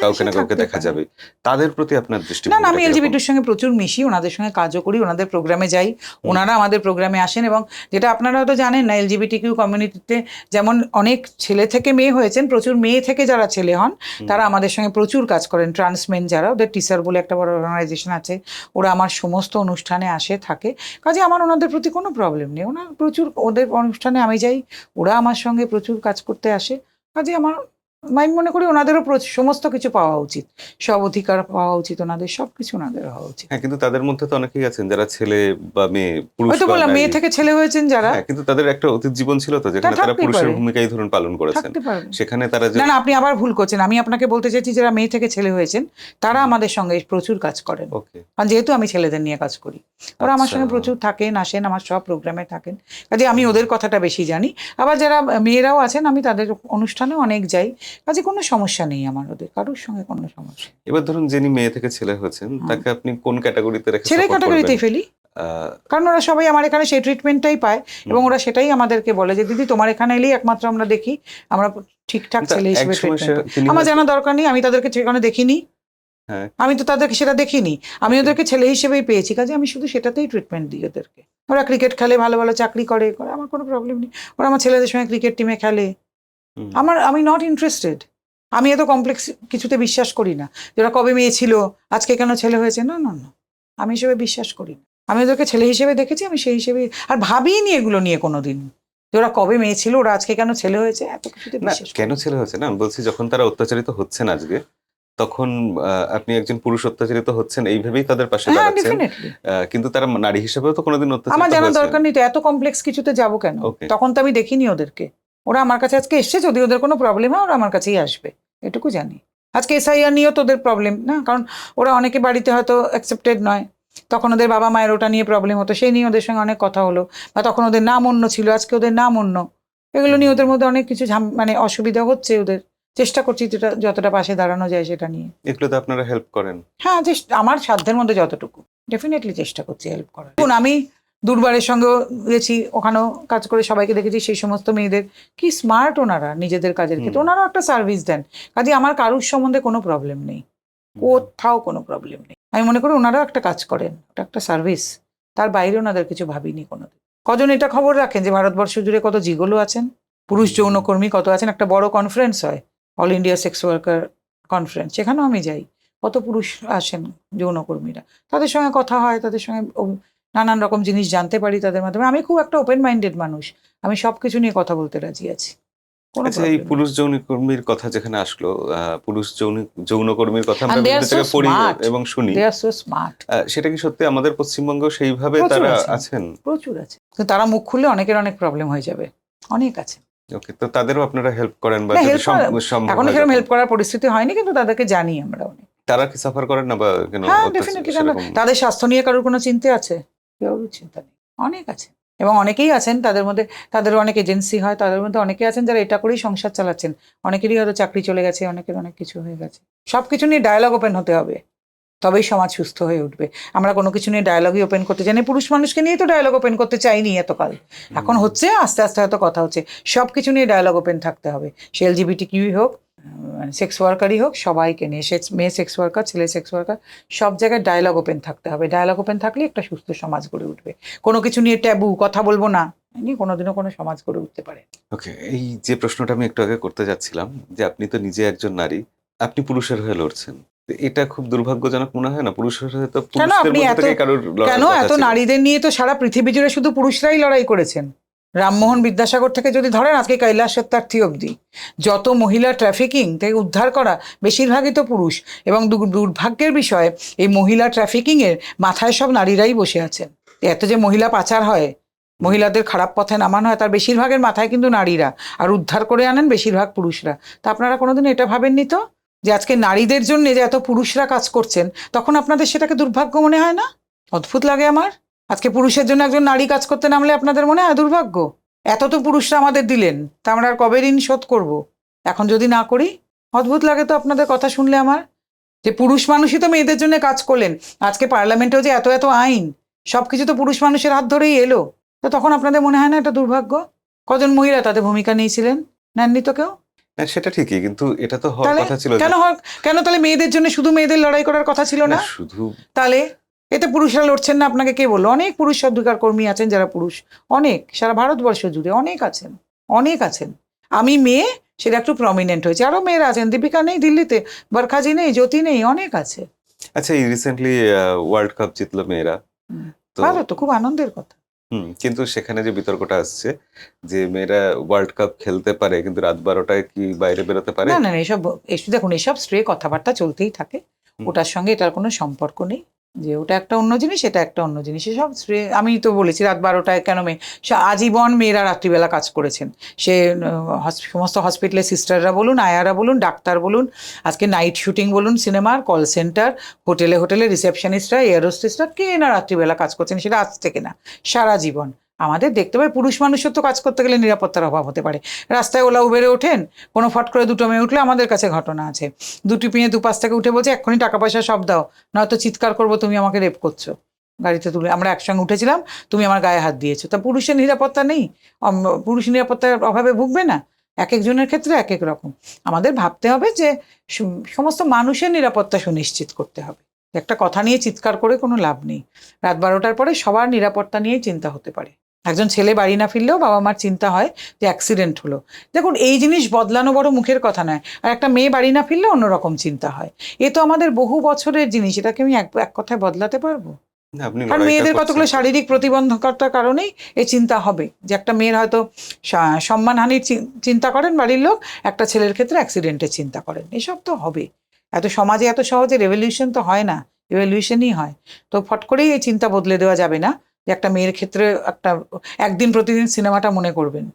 কাউকে সে না কাউকে থাকতে দেখা পারে। যাবে। তাদের প্রতি আপনার না, না, দৃষ্টিভঙ্গিটা আমি কিরকম? এলজিবিটির সঙ্গে প্রচুর মিশি, ওনাদের সঙ্গে কাজও করি, ওনাদের প্রোগ্রামে যাই, ওনারা আমাদের প্রোগ্রামে আসেন। এবং যেটা আপনারা হয়তো জানেন না, এলজিবিটি কিউ কমিউনিটিতে যেমন অনেক ছেলে থেকে মেয়ে হয়েছেন, প্রচুর মেয়ে থেকে যারা ছেলে হন তারা আমাদের সঙ্গে প্রচুর কাজ করেন। ট্রান্সমেন যারা, ওদের টিসার বলে একটা বড় অর্গানাইজেশন আছে, ওরা আমার সমস্ত অনুষ্ঠানে আসে থাকে। কাজে আমার ওনাদের প্রতি কোনো প্রবলেম নেই। ওনার প্রচুর, ওদের অনুষ্ঠানে আমি যাই, ওরা আমার সঙ্গে প্রচুর কাজ করতে আসে। কাজে আমি মনে করি ওনাদেরও সমস্ত কিছু পাওয়া উচিত, সব অধিকার পাওয়া উচিত, ওনাদের সব কিছু ওনাদের হওয়া উচিত। হ্যাঁ, কিন্তু তাদের মধ্যে তো অনেকেই আছেন যারা ছেলে বা মেয়ে, পুরুষ হয়তো বা বললাম নারী। মেয়ে থেকে ছেলে হয়েছেন যারা, হ্যাঁ, কিন্তু তাদের একটা অতীত জীবন ছিল তো, তা যেখানে তারা থাকতেই পুরুষের পারে, ভূমিকাই ধরুন পালন করেছেন। থাকতে পারবে। সেখানে তারা যে না, না, আপনি আবার ভুল করছেন। আমি আপনাকে বলতে চাইছি যারা মেয়ে থেকে ছেলে হয়েছেন তারা আমাদের সঙ্গে প্রচুর কাজ করেন। ওকে। কারণ যেহেতু আমি ছেলেদের নিয়ে কাজ করি, ওরা আমার আচ্ছা। সঙ্গে প্রচুর থাকেন, আসেন, আমার সব প্রোগ্রামে থাকেন। কাজে আমি ওদের কথাটা বেশি জানি। আবার যারা মেয়েরাও আছেন, আমি তাদের অনুষ্ঠানেও অনেক যাই। কাজে কোনো সমস্যা নেই আমার, ওদের কারোর সঙ্গে কোনো সমস্যা নেই। এবার ধরুন যিনি মেয়ে থেকে ছেলে হয়েছেন তাকে আপনি কোন ক্যাটাগরিতে রেখে ছেলে সাপোর্ট ক্যাটাগরিতেই করবেন? ফেলি, আহ, কারণ ওরা সবাই আমার এখানে সেই ট্রিটমেন্টটাই পায় এবং ওরা সেটাই আমাদেরকে বলে যে দিদি তোমার এখানে এলেই একমাত্র আমরা দেখি, আমরা ঠিকঠাক তা ছেলে হিসেবে একসময় ট্রিটমেন্ট। তিনি আমার হয়তো- জানা দরকার নেই, আমি তাদেরকে সেখানে দেখিনি, হ্যাঁ, আমি তো তাদেরকে সেটা দেখিনি, আমি Okay. ওদেরকে ছেলে হিসেবেই পেয়েছি। কাজে আমি শুধু সেটাতেই ট্রিটমেন্ট দিই ওদেরকে। ওরা ক্রিকেট খেলে, ভালো ভালো চাকরি করে, আমার কোনো প্রবলেম নেই। ওরা আমার ছেলেদের সঙ্গে ক্রিকেট টিমে খেলে, হুম। আমি নট ইন্টারেস্টেড। আমি এত কমপ্লেক্স কিছুতে বিশ্বাস করি না যে ওরা কবে মেয়ে ছিল আজকে কেন ছেলে হয়েছে। না, না, না, আমি এসবে বিশ্বাস করি না। আমি ওদেরকে ছেলে হিসেবে দেখেছি, আমি সেই হিসেবে, আর ভাবিনি এগুলো নিয়ে কোনোদিন যে ওরা কবে মেয়ে ছিল, ওরা আজকে কেন ছেলে হয়েছে, এত কিছুতে না, বিশ্বাস করি কেন না। ছেলে হয়েছে না, আমি বলছি যখন তারা অত্যাচারিত হচ্ছেন আজকে, তখন আপনি একজন পুরুষ অত্যাচারিত হচ্ছেন এইভাবেই তাদের পাশে হ্যাঁ, দাঁড়াচ্ছেন। ডেফিনেটলি। কিন্তু তারা নারী হিসেবেও তো কোনোদিন আমার অত্যাচারিত জানার হয়েছে। দরকার নেই তো, এত কমপ্লেক্স কিছুতে যাবো কেন? Okay. তখন তো আমি দেখিনি ওদেরকে। ওরা আমার কাছে আজকে এসছে, যদি ওদের কোনো প্রবলেম হয় ওরা আমার কাছেই আসবে, এটুকু জানি। আজকে এসআইআর নিয়েও তো ওদের প্রবলেম না, কারণ ওরা অনেকে বাড়িতে হয়তো অ্যাকসেপ্টেড নয়, তখন ওদের বাবা মায়ের ওটা নিয়ে প্রবলেম হতো, সেই নিয়ে ওদের সঙ্গে অনেক কথা হলো। বা তখন ওদের নাম অন্য ছিল, আজকে ওদের নাম অন্য, এগুলো নিয়ে ওদের মধ্যে অনেক কিছু মানে অসুবিধা হচ্ছে ওদের। চেষ্টা করছি যেটা যতটা পাশে দাঁড়ানো যায় সেটা নিয়ে। এগুলোতে আপনারা হেল্প করেন? হ্যাঁ, আমার সাধ্যের মধ্যে যতটুকু ডেফিনেটলি চেষ্টা করছি হেল্প করার। দেখুন, আমি দুর্বারের সঙ্গেও গেছি, ওখানেও কাজ করে সবাইকে দেখেছি, সেই সমস্ত মেয়েদের কি স্মার্ট ওনারা নিজেদের কাজের ক্ষেত্রে, ওনারাও একটা সার্ভিস দেন। কাজে আমার কারুর সম্বন্ধে কোনো প্রবলেম নেই, কোথাও কোনো প্রবলেম নেই। আমি মনে করি ওনারাও একটা কাজ করেন, ওটা একটা সার্ভিস, তার বাইরে ওনাদের কিছু ভাবিনি কোনোদিন। কজন এটা খবর রাখেন যে ভারতবর্ষ জুড়ে কত জিগোলো আছেন, পুরুষ যৌনকর্মী কত আছেন? একটা বড় কনফারেন্স হয়, all India sex worker conference, সেখানেও আমি যাই, কত পুরুষ আসেন যৌনকর্মীরা, তাদের সঙ্গে কথা হয়, তাদের সঙ্গে নানান রকম জিনিস জানতে পারি তাদের মাধ্যমে। আমি খুব একটা ওপেন মাইন্ডেড মানুষ, আমি সব কিছু নিয়ে কথা বলতে রাজি আছি। কোনো আচ্ছা, এই problem নেই। পুরুষ যৌনকর্মীর কথা যেখানে আসলো, পুরুষ যৌনকর্মীর কথা আমরা And they are বিভিন্ন so জায়গায় পড়ি smart. এবং শুনি। They are so smart. সেটা কি সত্যি আমাদের পশ্চিমবঙ্গেও সেইভাবে প্রচুর তারা আছে। আছেন? প্রচুর আছে, কিন্তু তারা মুখ খুললে অনেকের অনেক প্রবলেম হয়ে যাবে, অনেক আছে। ওকে, তো তাদেরও আপনারা হেল্প করেন বা না, যদি হেল্প সম্ভব এখনো হয় সেরকম যখন? হেল্প করার পরিস্থিতি হয়নি, কিন্তু তাদেরকে জানি আমরা অনেক। তারা কি সাফার করেন না বা কেন হ্যাঁ, ডেফিনেটলি। কেন সেরকম? তাদের স্বাস্থ্য নিয়ে কারোর কোনো চিন্তা আছে? কেউ চিন্তা নেই, অনেক আছে। এবং অনেকেই আছেন তাদের মধ্যে, তাদেরও অনেক এজেন্সি হয়, তাদের মধ্যে অনেকে আছেন যারা এটা করেই সংসার চালাচ্ছেন। অনেকেরই হয়তো চাকরি চলে গেছে, অনেকের অনেক কিছু হয়ে গেছে। সবকিছু নিয়ে ডায়ালগ ওপেন হতে হবে, তবেই সমাজ সুস্থ হয়ে উঠবে। আমরা কোনো কিছু নিয়ে ডায়ালগই ওপেন করতে চাই না। পুরুষ মানুষকে নিয়ে তো ডায়ালগ ওপেন করতে চাইনি এতকাল, এখন হচ্ছে, আস্তে আস্তে হয়তো কথা হচ্ছে। সব কিছু নিয়ে ডায়ালগ ওপেন থাকতে হবে, সে LGBT কিউই হোক, সেক্স ওয়ার্কারই হোক, সবাইকে নিয়ে, সে মেয়ে সেক্স ওয়ার্কার, ছেলে সেক্স ওয়ার্কার, সব জায়গায় ডায়ালগ ওপেন থাকতে হবে। ডায়ালগ ওপেন থাকলে একটা সুস্থ সমাজ গড়ে উঠবে। কোনো কিছু নিয়ে ট্যাবু, কথা বলবো না, নিয়ে কোনোদিনও কোনো সমাজ গড়ে উঠতে পারে। ওকে, এই যে প্রশ্নটা আমি একটু আগে করতে যাচ্ছিলাম, যে আপনি তো নিজে একজন নারী, আপনি পুরুষের হয়ে লড়ছেন, তো এটা খুব দুর্ভাগ্যজনক মনে হয় না? পুরুষের হয়ে তো পুরুষদের আপনি মধ্যে এত- থেকে কারোর লড়ার কেন কথা এত ছিল। নারীদের নিয়ে তো সারা পৃথিবী জুড়ে শুধু পুরুষরাই লড়াই করেছেন। রামমোহন বিদ্যাসাগর থেকে যদি ধরেন আজকে কৈলাস সত্যার্থী অবধি, যত মহিলা ট্রাফিকিং থেকে উদ্ধার করা বেশিরভাগই তো পুরুষ। এবং দুর্ভাগ্যের বিষয়, এই মহিলা ট্রাফিকিং এর মাথায় সব নারীরাই বসে আছেন। এত যে মহিলা পাচার হয়, মহিলাদের খারাপ পথে নামানো হয়, তার বেশিরভাগের মাথায় কিন্তু নারীরা, আর উদ্ধার করে আনেন বেশিরভাগ পুরুষরা। তা আপনারা কোনোদিন এটা ভাবেননি তো, যে আজকে নারীদের জন্য যে এত পুরুষরা কাজ করছেন, তখন আপনাদের সেটাকে দুর্ভাগ্য মনে হয় না? অদ্ভুত লাগে আমার। আজকে পুরুষের জন্য একজন নারী কাজ করতে নামলে আপনাদের মনে হয় দুর্ভাগ্য? এত তো পুরুষরা আমাদের দিলেন, তা আমরা আর কবে ঋণ শোধ করব? এখন যদি না করি, অদ্ভুত লাগে তো আপনাদের কথা শুনলে আমার, যে পুরুষ মানুষই তো মেয়েদের জন্য কাজ করলেন। আজকে পার্লামেন্টেও যে এত এত আইন, সবকিছু তো পুরুষ মানুষের হাত ধরেই এলো। তো তখন আপনাদের মনে হয় না এটা দুর্ভাগ্য? কজন মহিলা তাতে ভূমিকা নিয়েছিলেন? নেননি তো কেউ। হ্যাঁ, সেটা ঠিকই, কিন্তু এটা তো হওয়ার তাহলে কথা ছিল কেন কেন তাহলে মেয়েদের জন্য শুধু মেয়েদের লড়াই করার কথা ছিল না? শুধু। তাহলে এতে পুরুষরা লড়ছেন না, আপনাকে কে বললো? অনেক পুরুষ অধিকার কর্মী আছেন যারা পুরুষ, অনেক, সারা ভারতবর্ষ জুড়ে অনেক আছেন, অনেক আছেন। আমি মেয়ে, সেটা একটু প্রমিনেন্ট হয়েছে, আরো মেয়েরা আছেন, দীপিকা নেই দিল্লিতে, বরখাজি নেই, জ্যোতি নেই, অনেক আছে। আচ্ছা, এই রিসেন্টলি ওয়ার্ল্ড কাপ জিতলো মেয়েরা, তো ভালো তো, খুব আনন্দের কথা। কিন্তু সেখানে যে বিতর্কটা আসছে যে মেয়েরা ওয়ার্ল্ড কাপ খেলতে পারে কিন্তু রাত 12টায় কি বাইরে বেরোতে পারে? না না না, এসব দেখুন, এসব স্ট্রে কথাবার্তা চলতেই থাকে, ওটার সঙ্গে এটার কোনো সম্পর্ক নেই। যে ওটা একটা অন্য জিনিস, এটা একটা অন্য জিনিস, এসব স্ট্রে। আমি তো বলেছি রাত 12টায় কেন আজীবন মেয়েরা রাত্রিবেলা কাজ করেছেন। সে সমস্ত হসপিটালের সিস্টাররা বলুন, আয়ারা বলুন, ডাক্তার বলুন, আজকে নাইট শুটিং বলুন, সিনেমার কল সেন্টার, হোটেলে হোটেলে রিসেপশনিস্টরা, এয়ার হোস্টেসরা, কে না রাত্রিবেলা কাজ করছেন, সেটা আজ থেকে না, সারা জীবন। আমাদের দেখতে পাই পুরুষ মানুষের তো কাজ করতে গেলে নিরাপত্তার অভাব হতে পারে। রাস্তায় ওলা উবেরে ওঠেন, কোনো ফট করে দুটো মেয়ে উঠলে আমাদের কাছে ঘটনা আছে, দুটি মেয়ে দুপাশ থেকে উঠে বলছে এক্ষুনি টাকা পয়সা সব দাও, নয়তো চিৎকার করবো, তুমি আমাকে রেপ করছো। গাড়িতে তুলে আমরা একসঙ্গে উঠেছিলাম, তুমি আমার গায়ে হাত দিয়েছো। তা পুরুষের নিরাপত্তা নেই? পুরুষ নিরাপত্তার অভাবে ভুগবে না? এক একজনের ক্ষেত্রে এক এক রকম। আমাদের ভাবতে হবে যে সমস্ত মানুষের নিরাপত্তা সুনিশ্চিত করতে হবে। একটা কথা নিয়ে চিৎকার করে কোনো লাভ নেই। রাত 12টার পরে সবার নিরাপত্তা নিয়েই চিন্তা হতে পারে। একজন ছেলে বাড়ি না ফিরলেও বাবা মার চিন্তা হয় যে অ্যাক্সিডেন্ট হলো। দেখুন, এই জিনিস বদলানো বড় মুখের কথা নয়। আর একটা মেয়ে বাড়ি না ফিরলে অন্যরকম চিন্তা হয়। এ তো আমাদের বহু বছরের জিনিস, এটাকে আমি এক কথায় বদলাতে পারবো? না, আপনি আর লড়াইটা মেয়েদের করছেন। কতগুলো শারীরিক প্রতিবন্ধকতার কারণেই এই চিন্তা হবে, যে একটা মেয়ের হয়তো সম্মানহানির চিন্তা করেন বাড়ির লোক, একটা ছেলের ক্ষেত্রে অ্যাক্সিডেন্টের চিন্তা করেন, এসব তো হবে। এত সমাজে এত সহজে রেভলিউশন তো হয় না, রেভলিউশনই হয়। তো ফট করেই এই চিন্তা বদলে দেওয়া যাবে না, যে একটা মেয়ের ক্ষেত্রে একটা একদিন প্রতিদিন সিনেমাটা মনে করবেন।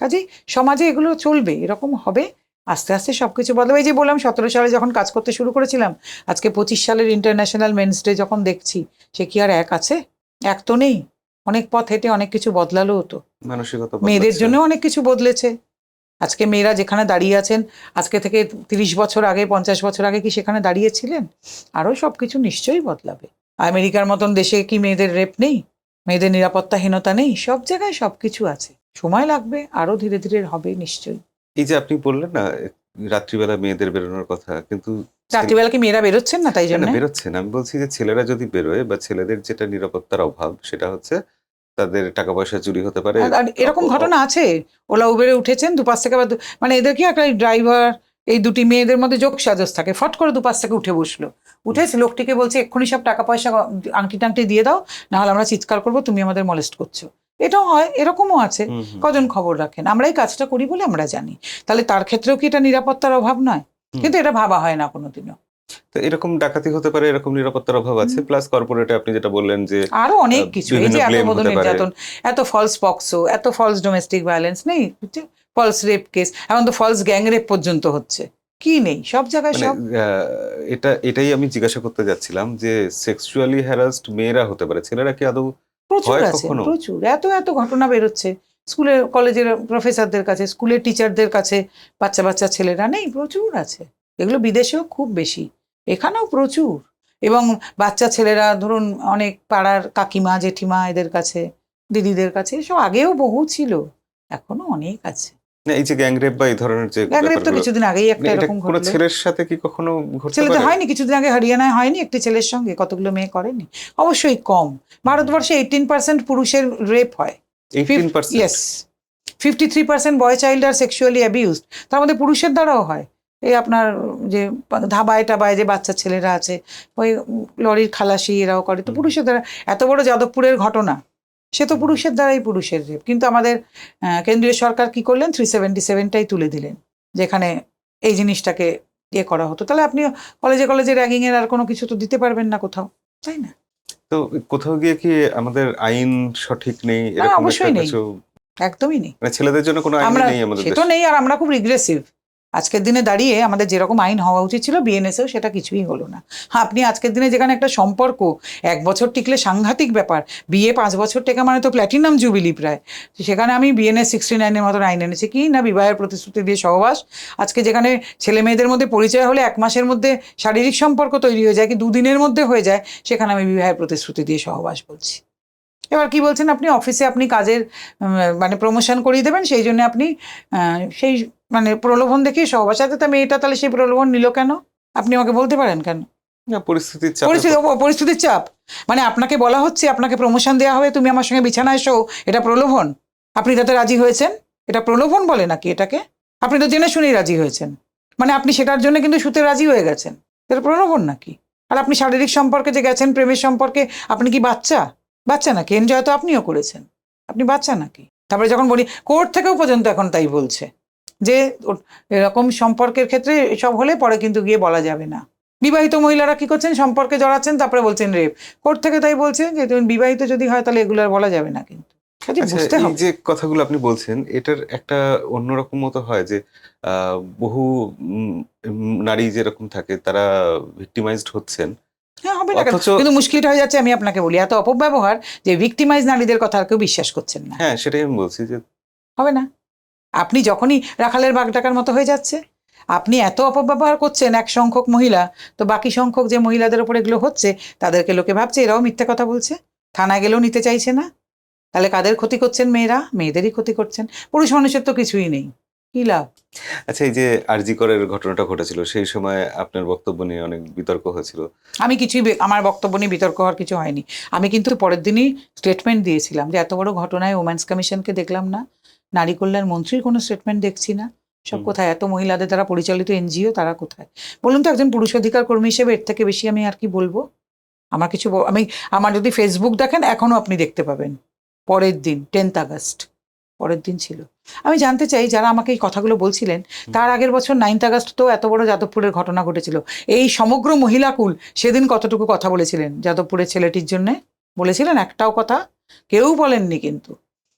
কাজেই সমাজে এগুলো চলবে, এরকম হবে, আস্তে আস্তে সবকিছু বদলাবে। এই যে বললাম 17 সালে যখন কাজ করতে শুরু করেছিলাম, আজকে 25 সালের ইন্টারন্যাশনাল মেন্স ডে যখন দেখছি, সে কি আর এক আছে? এক তো নেই। অনেক পথ হেঁটে অনেক কিছু বদলালো তো, মানসিকতা মেয়েদের বদলাচ্ছে। জন্য অনেক কিছু বদলেছে। আজকে মেয়েরা যেখানে দাঁড়িয়ে আছেন, আজকে থেকে 30 বছর আগে, 50 বছর আগে কি সেখানে দাঁড়িয়েছিলেন? আরও সব কিছু নিশ্চয়ই বদলাবে। আমেরিকার মতন দেশে কি মেয়েদের রেপ নেই, মেয়েদের নিরাপত্তাহীনতা নেই? সব জায়গায় সব কিছু আছে, সময় লাগবে, আরও ধীরে ধীরে হবে নিশ্চয়ই। এই যে আপনি বললেন না রাত্রিবেলা মেয়েদের বেরোনোর কথা, কিন্তু রাত্রিবেলা কি মেয়েরা বেরোচ্ছেন না তাই জন্য? বেরোচ্ছেন। আমি বলছি যে ছেলেরা যদি বেরোয় বা ছেলেদের যেটা নিরাপত্তার অভাব, সেটা হচ্ছে তাদের টাকা পয়সা চুরি হতে পারে। আর এরকম ঘটনা আছে, ওলা উবেরে উঠেছেন, দুপাশ থেকে মানে এদের কি একটা ড্রাইভার, এই দুটি মেয়েদের মধ্যে যোগ সাজস থাকে, ফট করে দুপাশ থেকে উঠে বসলো, উঠেছে লোকটিকে বলছে এক্ষুনি সব টাকা পয়সা আংটি টাংটি দিয়ে দাও, নাহলে আমরা চিৎকার করবো, তুমি আমাদের মলেস্ট করছো। এটাও হয়, এরকমও আছে। হুম, হুম, কজন খবর রাখেন? আমরা এই কাজটা করি বলে আমরা জানি। তাহলে তার ক্ষেত্রেও কি এটা নিরাপত্তার অভাব নয়? হুম। কিন্তু এটা ভাবা হয় না কোনোদিনও। তো এরকম ডাকাতি হতে পারে, এরকম নিরাপত্তার অভাব আছে, প্লাস কর্পোরেটে আপনি যেটা বললেন যে আরো অনেক কিছু, এই বিভিন্ন যে এত ব্লেম বধ হতে পারে। নির্যাতন, এত ফলস পক্সো, এত ফলস ডোমেস্টিক ভায়োলেন্স নেই, ফলস রেপ কেস, এখন তো ফলস গ্যাং রেপ পর্যন্ত হচ্ছে। কি নেই? সব জায়গায় মানে সব। এটাই আমি জিজ্ঞাসা করতে যাচ্ছিলাম যে সেক্সুয়ালি হ্যারাসড মেয়েরা হতে পারে, ছেলেরা কি আদৌ প্রচুর হয় আছে, কখনো? প্রচুর, এত এত ঘটনা বেরোচ্ছে স্কুলের কলেজের প্রফেসরদের কাছে, স্কুলের টিচারদের কাছে, বাচ্চা বাচ্চা ছেলেরা নেই, প্রচুর আছে। এগুলো বিদেশেও খুব বেশি, এখানেও প্রচুর। এবং বাচ্চা ছেলেরা ধরুন অনেক পাড়ার কাকিমা জেঠিমা এদের কাছে, দিদিদের কাছে, এসব আগেও বহু ছিল, এখনো অনেক আছে। না, এই যে গ্যাংরেপ বা এই ধরনের যে গ্যাং রেপ তো ব্যাপারগুলো, কিছুদিন আগেই একটা মানে এটা এরকম কোনো ঘটলো। ছেলের সাথে কি কখনো ঘটতে ছেলেদের পারে? হয়নি কিছুদিন আগে, হরিয়ানায় হয়নি একটি ছেলের সঙ্গে? কতগুলো মেয়ে করেনি? অবশ্যই কম। ভারতবর্ষে 18% পুরুষের রেপ হয়। 18%? ইয়েস, 53% বয় চাইল্ড আর সেক্সুয়ালি অ্যাবিউজড, তার মধ্যে পুরুষের দ্বারাও হয়। এই আপনার যে ধাবায় টাবায় যে বাচ্চা ছেলেরা আছে, ওই লরির খালাসি এরাও করে, তো পুরুষের দ্বারা। এত বড় যাদবপুরের ঘটনা, সে তো পুরুষের দ্বারাই পুরুষের রেপ। কিন্তু আমাদের কেন্দ্রীয় সরকার কি করলেন, 377টাই তুলে দিলেন, যেখানে এই জিনিসটাকে ইয়ে করা হতো। তাহলে আপনি কলেজে কলেজে র্যাগিং এর আর কোনো কিছু তো দিতে পারবেন না কোথাও, তাই না? তো কোথাও গিয়ে কি আমাদের আইন সঠিক নেই, না, এরকম একটা অবশ্যই নেই, কিছু? একদমই নেই। মানে ছেলেদের জন্য কোনো আইনই আমরা নেই আমাদের সে তো দেশে? নেই, আর আমরা খুব রিগ্রেসিভ। আজকের দিনে দাঁড়িয়ে আমাদের যেরকম আইন হওয়া উচিত ছিল বিএনএসেও, সেটা কিছুই হলো না। হ্যাঁ, আপনি আজকের দিনে যেখানে একটা সম্পর্ক 1 বছর টিকলে সাংঘাতিক ব্যাপার, বিয়ে 5 বছর টেকা মানে তো প্ল্যাটিনাম জুবিলি প্রায়, তো সেখানে আমি বিএনএস 69-এর মতন আইন এনেছি কি না, বিবাহের প্রতিশ্রুতি দিয়ে সহবাস। আজকে যেখানে ছেলে মেয়েদের মধ্যে পরিচয় হলে 1 মাসের মধ্যে শারীরিক সম্পর্ক তৈরি হয়ে যায়, কি 2 দিনের মধ্যে হয়ে যায়, সেখানে আমি বিবাহের প্রতিশ্রুতি দিয়ে সহবাস বলছি। এবার কি বলছেন আপনি, অফিসে আপনি কাজের মানে প্রমোশন করিয়ে দেবেন, সেই জন্য আপনি সেই মানে প্রলোভন দেখিয়ে সহবাস, সাথে তা মেয়েটা তাহলে সেই প্রলোভন নিল কেন? আপনি আমাকে বলতে পারেন কেন? না, পরিস্থিতির চাপে পরিস্থিতির চাপ। মানে আপনাকে বলা হচ্ছে আপনাকে প্রমোশন দেওয়া হবে, তুমি আমার সঙ্গে বিছানায় শো, এটা প্রলোভন? আপনি তাতে রাজি হয়েছেন? এটা প্রলোভন বলে নাকি এটাকে? আপনি তো জেনে শুনেই রাজি হয়েছেন, মানে আপনি সেটার জন্য কিন্তু শুতে রাজি হয়ে গেছেন, এটা প্রলোভন নাকি? আর আপনি শারীরিক সম্পর্কে যে গেছেন, প্রেমের সম্পর্কে, আপনি কি বাচ্চা? বাচ্চা নাকি? এনজয় তো আপনিও করেছেন, আপনি বাচ্চা নাকি? তারপরে যখন বলি, কোর্ট থেকেও পর্যন্ত এখন তাই বলছে যে এরকম সম্পর্কের ক্ষেত্রে এসব হলে পরে কিন্তু গিয়ে বলা যাবে না। বিবাহিত মহিলারা কি করছেন, সম্পর্কে জড়াচ্ছেন, তারপরে বলছেন রেপ। কোর্ট থেকে তাই বলছে যে তুমি বিবাহিত যদি হয় তাহলে এগুলো আর বলা যাবে না, কিন্তু কাজে আচ্ছা, বুঝতে এই হবে। যে কথাগুলো আপনি বলছেন, এটার একটা অন্যরকম মতো হয় যে বহু নারী যেরকম থাকে তারা ভিক্টিমাইজড হচ্ছেন, হ্যাঁ, হবে না কেন? অথচ কিন্তু মুশকিলটা হয়ে যাচ্ছে, আমি আপনাকে বলি, এত অপব্যবহার যে ভিক্টিমাইজ নারীদের কথা আর কেউ বিশ্বাস করছেন না। হ্যাঁ, সেটাই আমি বলছি যে হবে না? আপনি যখনই রাখালের বাঘ ডাকার মতো হয়ে যাচ্ছে, আপনি এত অপব্যবহার করছেন এক সংখ্যক মহিলা, তো বাকি সংখ্যক যে মহিলাদের উপর এগুলো হচ্ছে, তাদেরকে লোকে ভাবছে এরাও মিথ্যে কথা বলছে, থানায় গেলেও নিতে চাইছে না। তাহলে কাদের ক্ষতি করছেন? মেয়েরা, মেয়েদেরই ক্ষতি করছেন। পুরুষ মানুষের তো কিছুই নেই, কি লাভ? আচ্ছা, এই যে আরজি করের ঘটনাটা ঘটেছিল সেই সময় আপনার বক্তব্য নিয়ে অনেক বিতর্ক হয়েছিল। আমি কিছুই আমার বক্তব্য নিয়ে বিতর্ক হওয়ার কিছু হয়নি। আমি কিন্তু পরের দিনই স্টেটমেন্ট দিয়েছিলাম যে এত বড় ঘটনায় ওমেন্স কমিশনকে দেখলাম না, নারী কল্যাণ মন্ত্রীর কোনো স্টেটমেন্ট দেখছি না, সব কোথায়? এত মহিলাদের দ্বারা পরিচালিত এনজিও, তারা কোথায়? বলুন তো, একজন পুরুষ অধিকার কর্মী হিসেবে এর থেকে বেশি আমি আর কি বলবো? আমার কিছু আমি, আমার যদি ফেসবুক দেখেন এখনো আপনি দেখতে পাবেন, পরের দিন 10th আগস্ট, পরের দিন ছিল। আমি জানতে চাই যারা আমাকে এই কথাগুলো বলছিলেন, তার আগের বছর 9th আগস্ট তো এত বড় যাদবপুরের ঘটনা ঘটেছিল, এই সমগ্র মহিলাকুল সেদিন কতটুকু কথা বলেছিলেন যাদবপুরের ছেলেটির জন্য? বলেছিলেন একটাও কথা? কেউ বলেননি। কিন্তু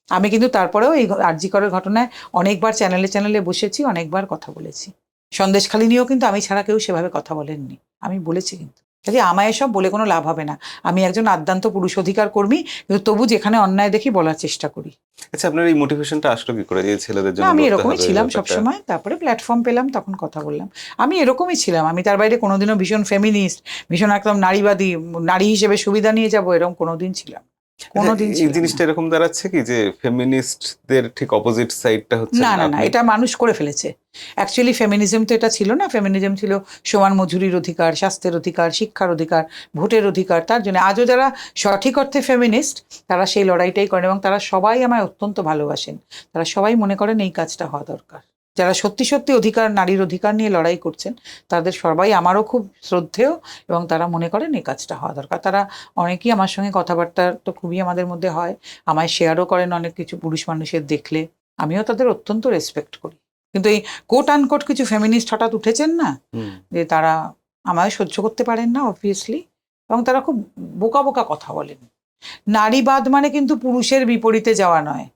আমি কিন্তু তারপরেও এই আরজি করের ঘটনায় অনেকবার চ্যানেলে চ্যানেলে বসেছি, অনেকবার কথা বলেছি। সন্দেশখালী নিয়েও কিন্তু আমি ছাড়া কেউ সেভাবে কথা বলেননি, আমি বলেছি। কিন্তু কাজে আমায় এসব বলে কোনো লাভ হবে না। আমি একজন আদ্যান্ত পুরুষ অধিকার কর্মী, কিন্তু তবু যেখানে অন্যায় দেখি বলার চেষ্টা করি। আচ্ছা, আপনার এই মোটিভেশনটা আসলো কি করে যে ছেলেদের না, জন্য আমি লড়তে এরকমই হবে ছিলাম ব্যাপারটা? সবসময়, তারপরে প্ল্যাটফর্ম পেলাম তখন কথা বললাম। আমি এরকমই ছিলাম, আমি তার বাইরে কোনোদিনও ভীষণ ফেমিনিস্ট, ভীষণ একদম নারীবাদী, নারী হিসেবে সুবিধা নিয়ে যাবো, এরকম কোনোদিন ছিলাম, কোনোদিন এই ছিলাম না। জিনিসটা এরকম দাঁড়াচ্ছে কি যে ফেমিনিস্টদের ঠিক অপোজিট সাইডটা হচ্ছে না না না, আপনি? এটা মানুষ করে ফেলেছে। অ্যাকচুয়ালি ফেমিনিজম তো এটা ছিল না। ফেমিনিজম ছিল সমান মজুরির অধিকার, স্বাস্থ্যের অধিকার, শিক্ষার অধিকার, ভোটের অধিকার। তার জন্য আজও যারা সঠিক অর্থে ফেমিনিস্ট, তারা সেই লড়াইটাই করেন এবং তারা সবাই আমায় অত্যন্ত ভালোবাসেন। তারা সবাই মনে করেন এই কাজটা হওয়া দরকার। যারা সত্যি সত্যি নারীর অধিকার নিয়ে লড়াই করছেন, তাদের সবাই আমারও খুব শ্রদ্ধেয়, এবং তারা মনে করেন এই কাজটা হওয়া দরকার। তারা অনেকেই আমার সঙ্গে কথাবার্তা তো খুবই আমাদের মধ্যে হয়, আমায় শেয়ারও করেন অনেক কিছু পুরুষ মানুষের দেখলে, আমিও তাদের অত্যন্ত রেসপেক্ট করি। কিন্তু এই কোট আনকোট কিছু ফেমিনিস্ট হঠাৎ উঠেছেন না, যে তারা আমায় সহ্য করতে পারেন না অবভিয়াসলি, এবং তারা খুব বোকা বোকা কথা বলেন। নারীবাদ মানে কিন্তু পুরুষের বিপরীতে যাওয়া নয়,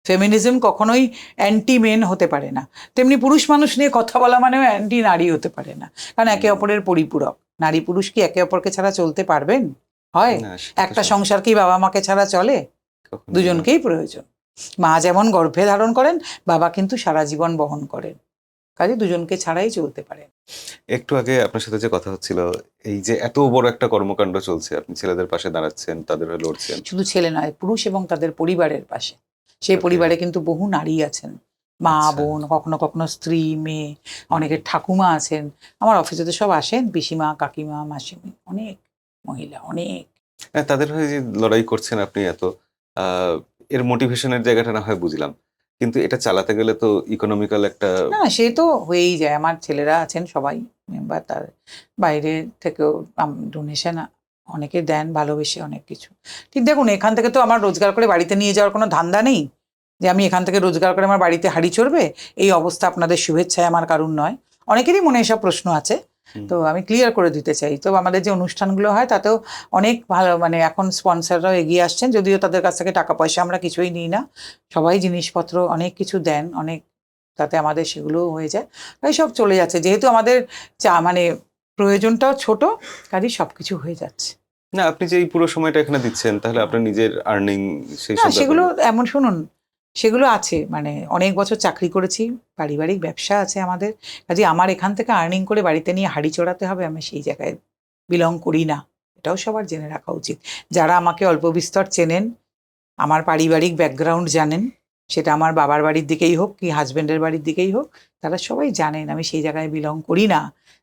ফেমিনিজম কখনোই অ্যান্টি মেন হতে পারে না, তেমনি পুরুষ মানুষ নিয়ে কথা বলা মানেও অ্যান্টি নারী হতে পারে না, কারণ একে অপরের পরিপূরক। নারী পুরুষ কি একে অপরকে ছাড়া চলতে পারবেন? হয়? একটা সংসার কি বাবা মাকে ছাড়া চলে? দুজনকেই প্রয়োজন। মা যেমন গর্ভে ধারণ করেন, বাবা কিন্তু সারা জীবন বহন করেন, কাজে দুজনকে ছাড়াই চলতে পারে। একটু আগে আপনার সাথে যে কথা হচ্ছিল, এই যে এত বড় একটা কর্মকাণ্ড চলছে, আপনি ছেলেদের পাশে দাঁড়াচ্ছেন, তাদের হয়ে লড়ছেন। শুধু ছেলে নয়, পুরুষ এবং তাদের পরিবারের পাশে। সেই পরিবারে কিন্তু বহু নারী আছেন, মা বোন, কখনো কখনো স্ত্রী, মেয়ে, অনেকের ঠাকুমা আছেন। আমার অফিসে তো সব আসেন, পিসিমা, কাকিমা, মাসিমা, অনেক মহিলা, অনেক। হ্যাঁ, তাদের হয়ে যে লড়াই করছেন আপনি এত, এর মোটিভেশনের জায়গাটা না হয় বুঝলাম, কিন্তু এটা চালাতে গেলে তো ইকোনমিক্যাল একটা। না, সে তো হয়েই যায়। আমার ছেলেরা আছেন সবাই মেম্বার, তার বাইরে থেকেও ডোনেশন অনেকে দেন ভালোবেসে অনেক কিছু। ঠিক দেখুন, এখান থেকে তো আমার রোজগার করে বাড়িতে নিয়ে যাওয়ার কোনো ধান্দা নেই, যে আমি এখান থেকে রোজগার করে আমার বাড়িতে হাঁড়ি চড়বে, এই অবস্থা আপনাদের শুভেচ্ছায় আমার কারণ নয়। অনেকেরই মনে এসব প্রশ্ন আছে, তো আমি ক্লিয়ার করে দিতে চাই। তো আমাদের যে অনুষ্ঠানগুলো হয় তাতেও অনেক ভালো, মানে এখন স্পন্সররাও এগিয়ে আসছেন, যদিও তাদের কাছ থেকে টাকা পয়সা আমরা কিছুই নিই না, সবাই জিনিসপত্র অনেক কিছু দেন, অনেক, তাতে আমাদের সেগুলোও হয়ে যায়, তাই সব চলে যাচ্ছে। যেহেতু আমাদের মানে প্রয়োজনটাও ছোট, কাজেই সব কিছু হয়ে যাচ্ছে। না, আপনি যে এই পুরো সময়টা এখানে দিচ্ছেন, তাহলে আপনার নিজের আর্নিং সেই না, সব সেগুলো এমন শুনুন, সেগুলো আছে, মানে অনেক বছর চাকরি করেছি, পারিবারিক ব্যবসা আছে আমাদের, কাজে আমার এখান থেকে আর্নিং করে বাড়িতে নিয়ে হাঁড়ি চড়াতে হবে, আমি সেই জায়গায় বিলং করি না। এটাও সবার জেনে রাখা উচিত। যারা আমাকে অল্প বিস্তর চেনেন, আমার পারিবারিক ব্যাকগ্রাউন্ড জানেন, সেটা আমার বাবার বাড়ির দিকেই হোক কি হাজব্যান্ডের বাড়ির দিকেই হোক, তারা সবাই জানেন আমি সেই জায়গায় বিলং করি না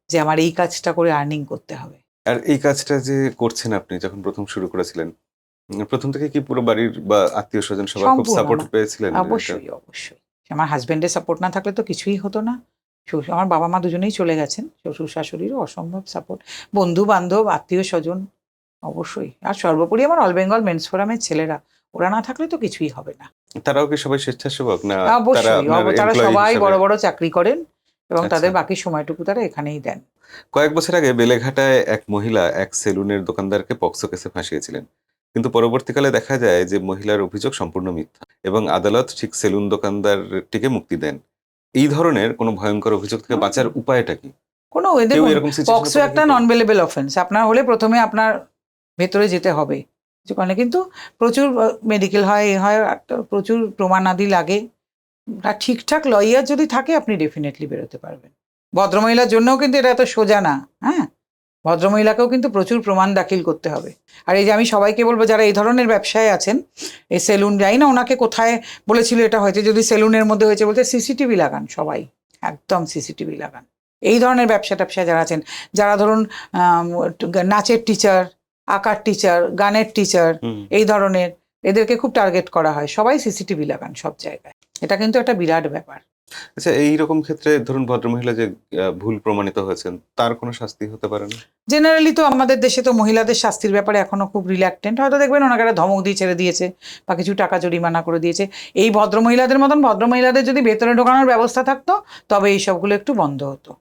যে আমার এই কাজটা করে আর্নিং করতে হবে। আর এই কাজটা যে করছেন আপনি যখন প্রথম শুরু করেছিলেন, প্রথম থেকে কি পুরো বাড়ির বা আত্মীয় স্বজন সবার খুব সম্পূর্ণ সাপোর্ট আমার। পেয়েছিলেন? অবশ্যই অবশ্যই, আমার হাজব্যান্ডের সাপোর্ট না থাকলে তো কিছুই হতো না। আমার বাবা মা দুজনেই চলে গেছেন, শ্বশুর শাশুড়িরও অসম্ভব সাপোর্ট, বন্ধু বান্ধব, আত্মীয় স্বজন, অবশ্যই। আর সর্বোপরি আমার অল বেঙ্গল মেন্স ফোরামের ছেলেরা, ওরা না থাকলে তো কিছুই হবে না। তারাও কি সবাই স্বেচ্ছাসেবক না? অবশ্যই, তারা সবাই বড় বড় চাকরি করেন, এবং আচ্ছা। তাদের বাকি সময়টুকু তারা এখানেই দেন। কয়েক বছর আগে বেলেঘাটায় এক মহিলা এক সেলুনের দোকানদারকে পক্সো কেসে ফাঁসিয়েছিলেন, কিন্তু পরবর্তীকালে দেখা যায় যে মহিলার অভিযোগ সম্পূর্ণ মিথ্যা এবং আদালত ঠিক সেলুন দোকানদারটিকে মুক্তি দেন। এই ধরনের কোনো ভয়ঙ্কর অভিযোগ থেকে বাঁচার উপায়টা কি? কোনো কেউ এরকম situation পক্সো পড়ে একটা কি? নন বেলেবল অফেন্স, আপনার হলে প্রথমে আপনার ভেতরে যেতে হবে, যেখানে কিন্তু প্রচুর মেডিকেল হয়, এ হয়, একটা প্রচুর প্রমাণাদি লাগে। আর ঠিকঠাক লয়ার যদি থাকে আপনি ডেফিনেটলি বেরোতে পারবেন। ভদ্রমহিলার জন্যও কিন্তু এটা এত সোজা না, হ্যাঁ, ভদ্রমহিলাকেও কিন্তু প্রচুর প্রমাণ দাখিল করতে হবে। আর এই যে আমি সবাইকে বলবো যারা এই ধরনের ব্যবসায় আছেন, এই সেলুন, যাই না ওনাকে কোথায় বলেছিল এটা হয়েছে, যদি সেলুনের মধ্যে হয়েছে বলতে সিসিটিভি লাগান, সবাই একদম সিসিটিভি লাগান। এই ধরনের ব্যবসা ট্যাবসায় যারা আছেন, যারা ধরুন নাচের টিচার, আঁকার টিচার, গানের টিচার, এই ধরনের, এদেরকে খুব টার্গেট করা হয়, সবাই সিসিটিভি লাগান সব জায়গায়। এটা কিন্তু একটা বিরাট ব্যাপার। আচ্ছা, এইরকম ক্ষেত্রে ধরুন ভদ্রমহিলা যে ভুল প্রমাণিত হয়েছেন, তার কোনো শাস্তি হতে পারে না? জেনারেলি তো আমাদের দেশে তো মহিলাদের শাস্তির ব্যাপারে এখনো খুব রিল্যাক্টেন্ট, হয়তো দেখবেন ওনাকে একটা ধমক দিয়ে ছেড়ে দিয়েছে বা কিছু টাকা জরিমানা করে দিয়েছে। এই ভদ্রমহিলাদের মতন ভদ্রমহিলাদের যদি ভেতরে ঢোকানোর ব্যবস্থা থাকতো, তবে এই সবগুলো একটু বন্ধ হতো।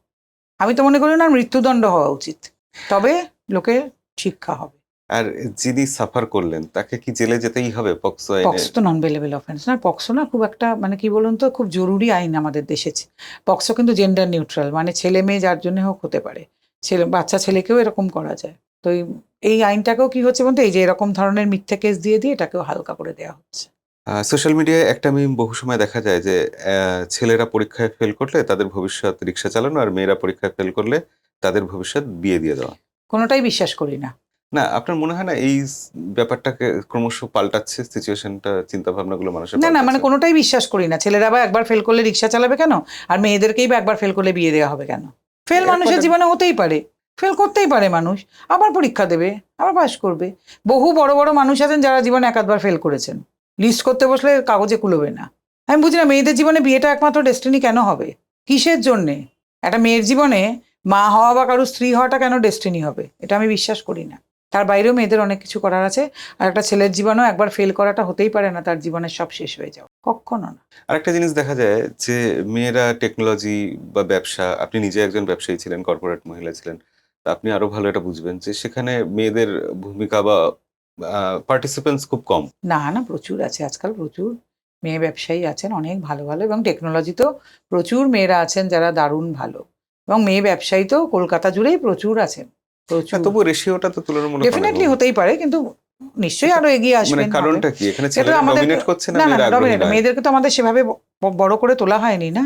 আমি তো মনে করি না মৃত্যুদণ্ড হওয়া উচিত, তবে লোকের শিক্ষা হবে। আর যিনি সাফার করলেন তাকে কি জেলে যেতেই হবে পক্সো আইনে? পক্সো তো নন বেলেবল অফেন্স না, পক্সো না খুব একটা, মানে কি বলুন তো, খুব জরুরি আইন আমাদের দেশে। পক্সো কিন্তু জেন্ডার নিউট্রাল, মানে ছেলে মেয়ে যার জন্য হোক হতে পারে, বাচ্চা ছেলেকেও এরকম করা যায়। তো এই আইনটাকেও কি হচ্ছে বলতে, এই যে এরকম ধরনের মিথ্যে কেস দিয়ে দিয়ে এটাকেও হালকা করে দেওয়া হচ্ছে। সোশ্যাল মিডিয়ায় একটা মিম বহু সময় দেখা যায় যে ছেলেরা পরীক্ষায় ফেল করলে তাদের ভবিষ্যৎ রিক্সা চালানো, আর মেয়েরা পরীক্ষায় ফেল করলে তাদের ভবিষ্যৎ বিয়ে দিয়ে দেওয়া। কোনোটাই বিশ্বাস করি না। না, আপনার মনে হয় না এই ব্যাপারটাকে ক্রমশ পাল্টাচ্ছে, সিচুয়েশনটা, চিন্তা ভাবনাগুলো মানুষের না না, মানে পাল্টাচ্ছে? কোনোটাই বিশ্বাস করি না। ছেলেরা বা একবার ফেল করলে রিক্সা চালাবে কেন, আর মেয়েদেরকেই বা একবার ফেল করলে বিয়ে দেওয়া হবে কেন? ফেল মানুষের জীবনে হতেই পারে, ফেল করতেই পারে মানুষ, আবার পরীক্ষা দেবে, আবার পাস করবে। বহু বড় বড় মানুষ আছেন যারা জীবনে এক আধবার ফেল করেছেন, লিস্ট করতে বসলে কাগজে কুলোবে না। আমি বুঝি না মেয়েদের জীবনে বিয়েটা একমাত্র ডেস্টিনি কেন হবে? কিসের জন্যে? একটা মেয়ের জীবনে মা হওয়া বা কারো স্ত্রী হওয়াটা কেন ডেস্টিনি হবে? এটা আমি বিশ্বাস করি না। তার বাইরেও মেয়েদের অনেক কিছু করার আছে। আর একটা ছেলের জীবনেও একবার ফেল করাটা হতেই পারে না তার জীবনের সব শেষ হয়ে যাওয়া, কখনো না। আরেকটা জিনিস দেখা যায় যে মেয়েরা টেকনোলজি বা ব্যবসা, আপনি নিজে একজন ব্যবসায়ী ছিলেন, কর্পোরেট মহিলা ছিলেন, তা আপনি আরো ভালো এটা বুঝবেন যে সেখানে মেয়েদের ভূমিকা বা পার্টিসিপেন্টস খুব কম। না না, প্রচুর আছে আজকাল, প্রচুর মেয়ে ব্যবসায়ী আছেন অনেক ভালো ভালো, এবং টেকনোলজিতেও প্রচুর মেয়েরা আছেন যারা দারুণ ভালো, এবং মেয়ে ব্যবসায়ী তো কলকাতা জুড়েই প্রচুর আছেন, প্রচুর। হ্যাঁ, তবু রেশিওটা তো তুলনামূলক অনেক ডেফিনেটলি কম। হতেই পারে, কিন্তু নিশ্চয়ই আরো এগিয়ে মানে আসবেন। কারণটা কি? এখানে এটা ছেলেরা আমাদের ডমিনেট করছে না না না মেয়েরা আগ্রহী ডমিনেট, নয়? মেয়েদেরকে তো আমাদের সেভাবে বড় করে তোলা হয়নি না।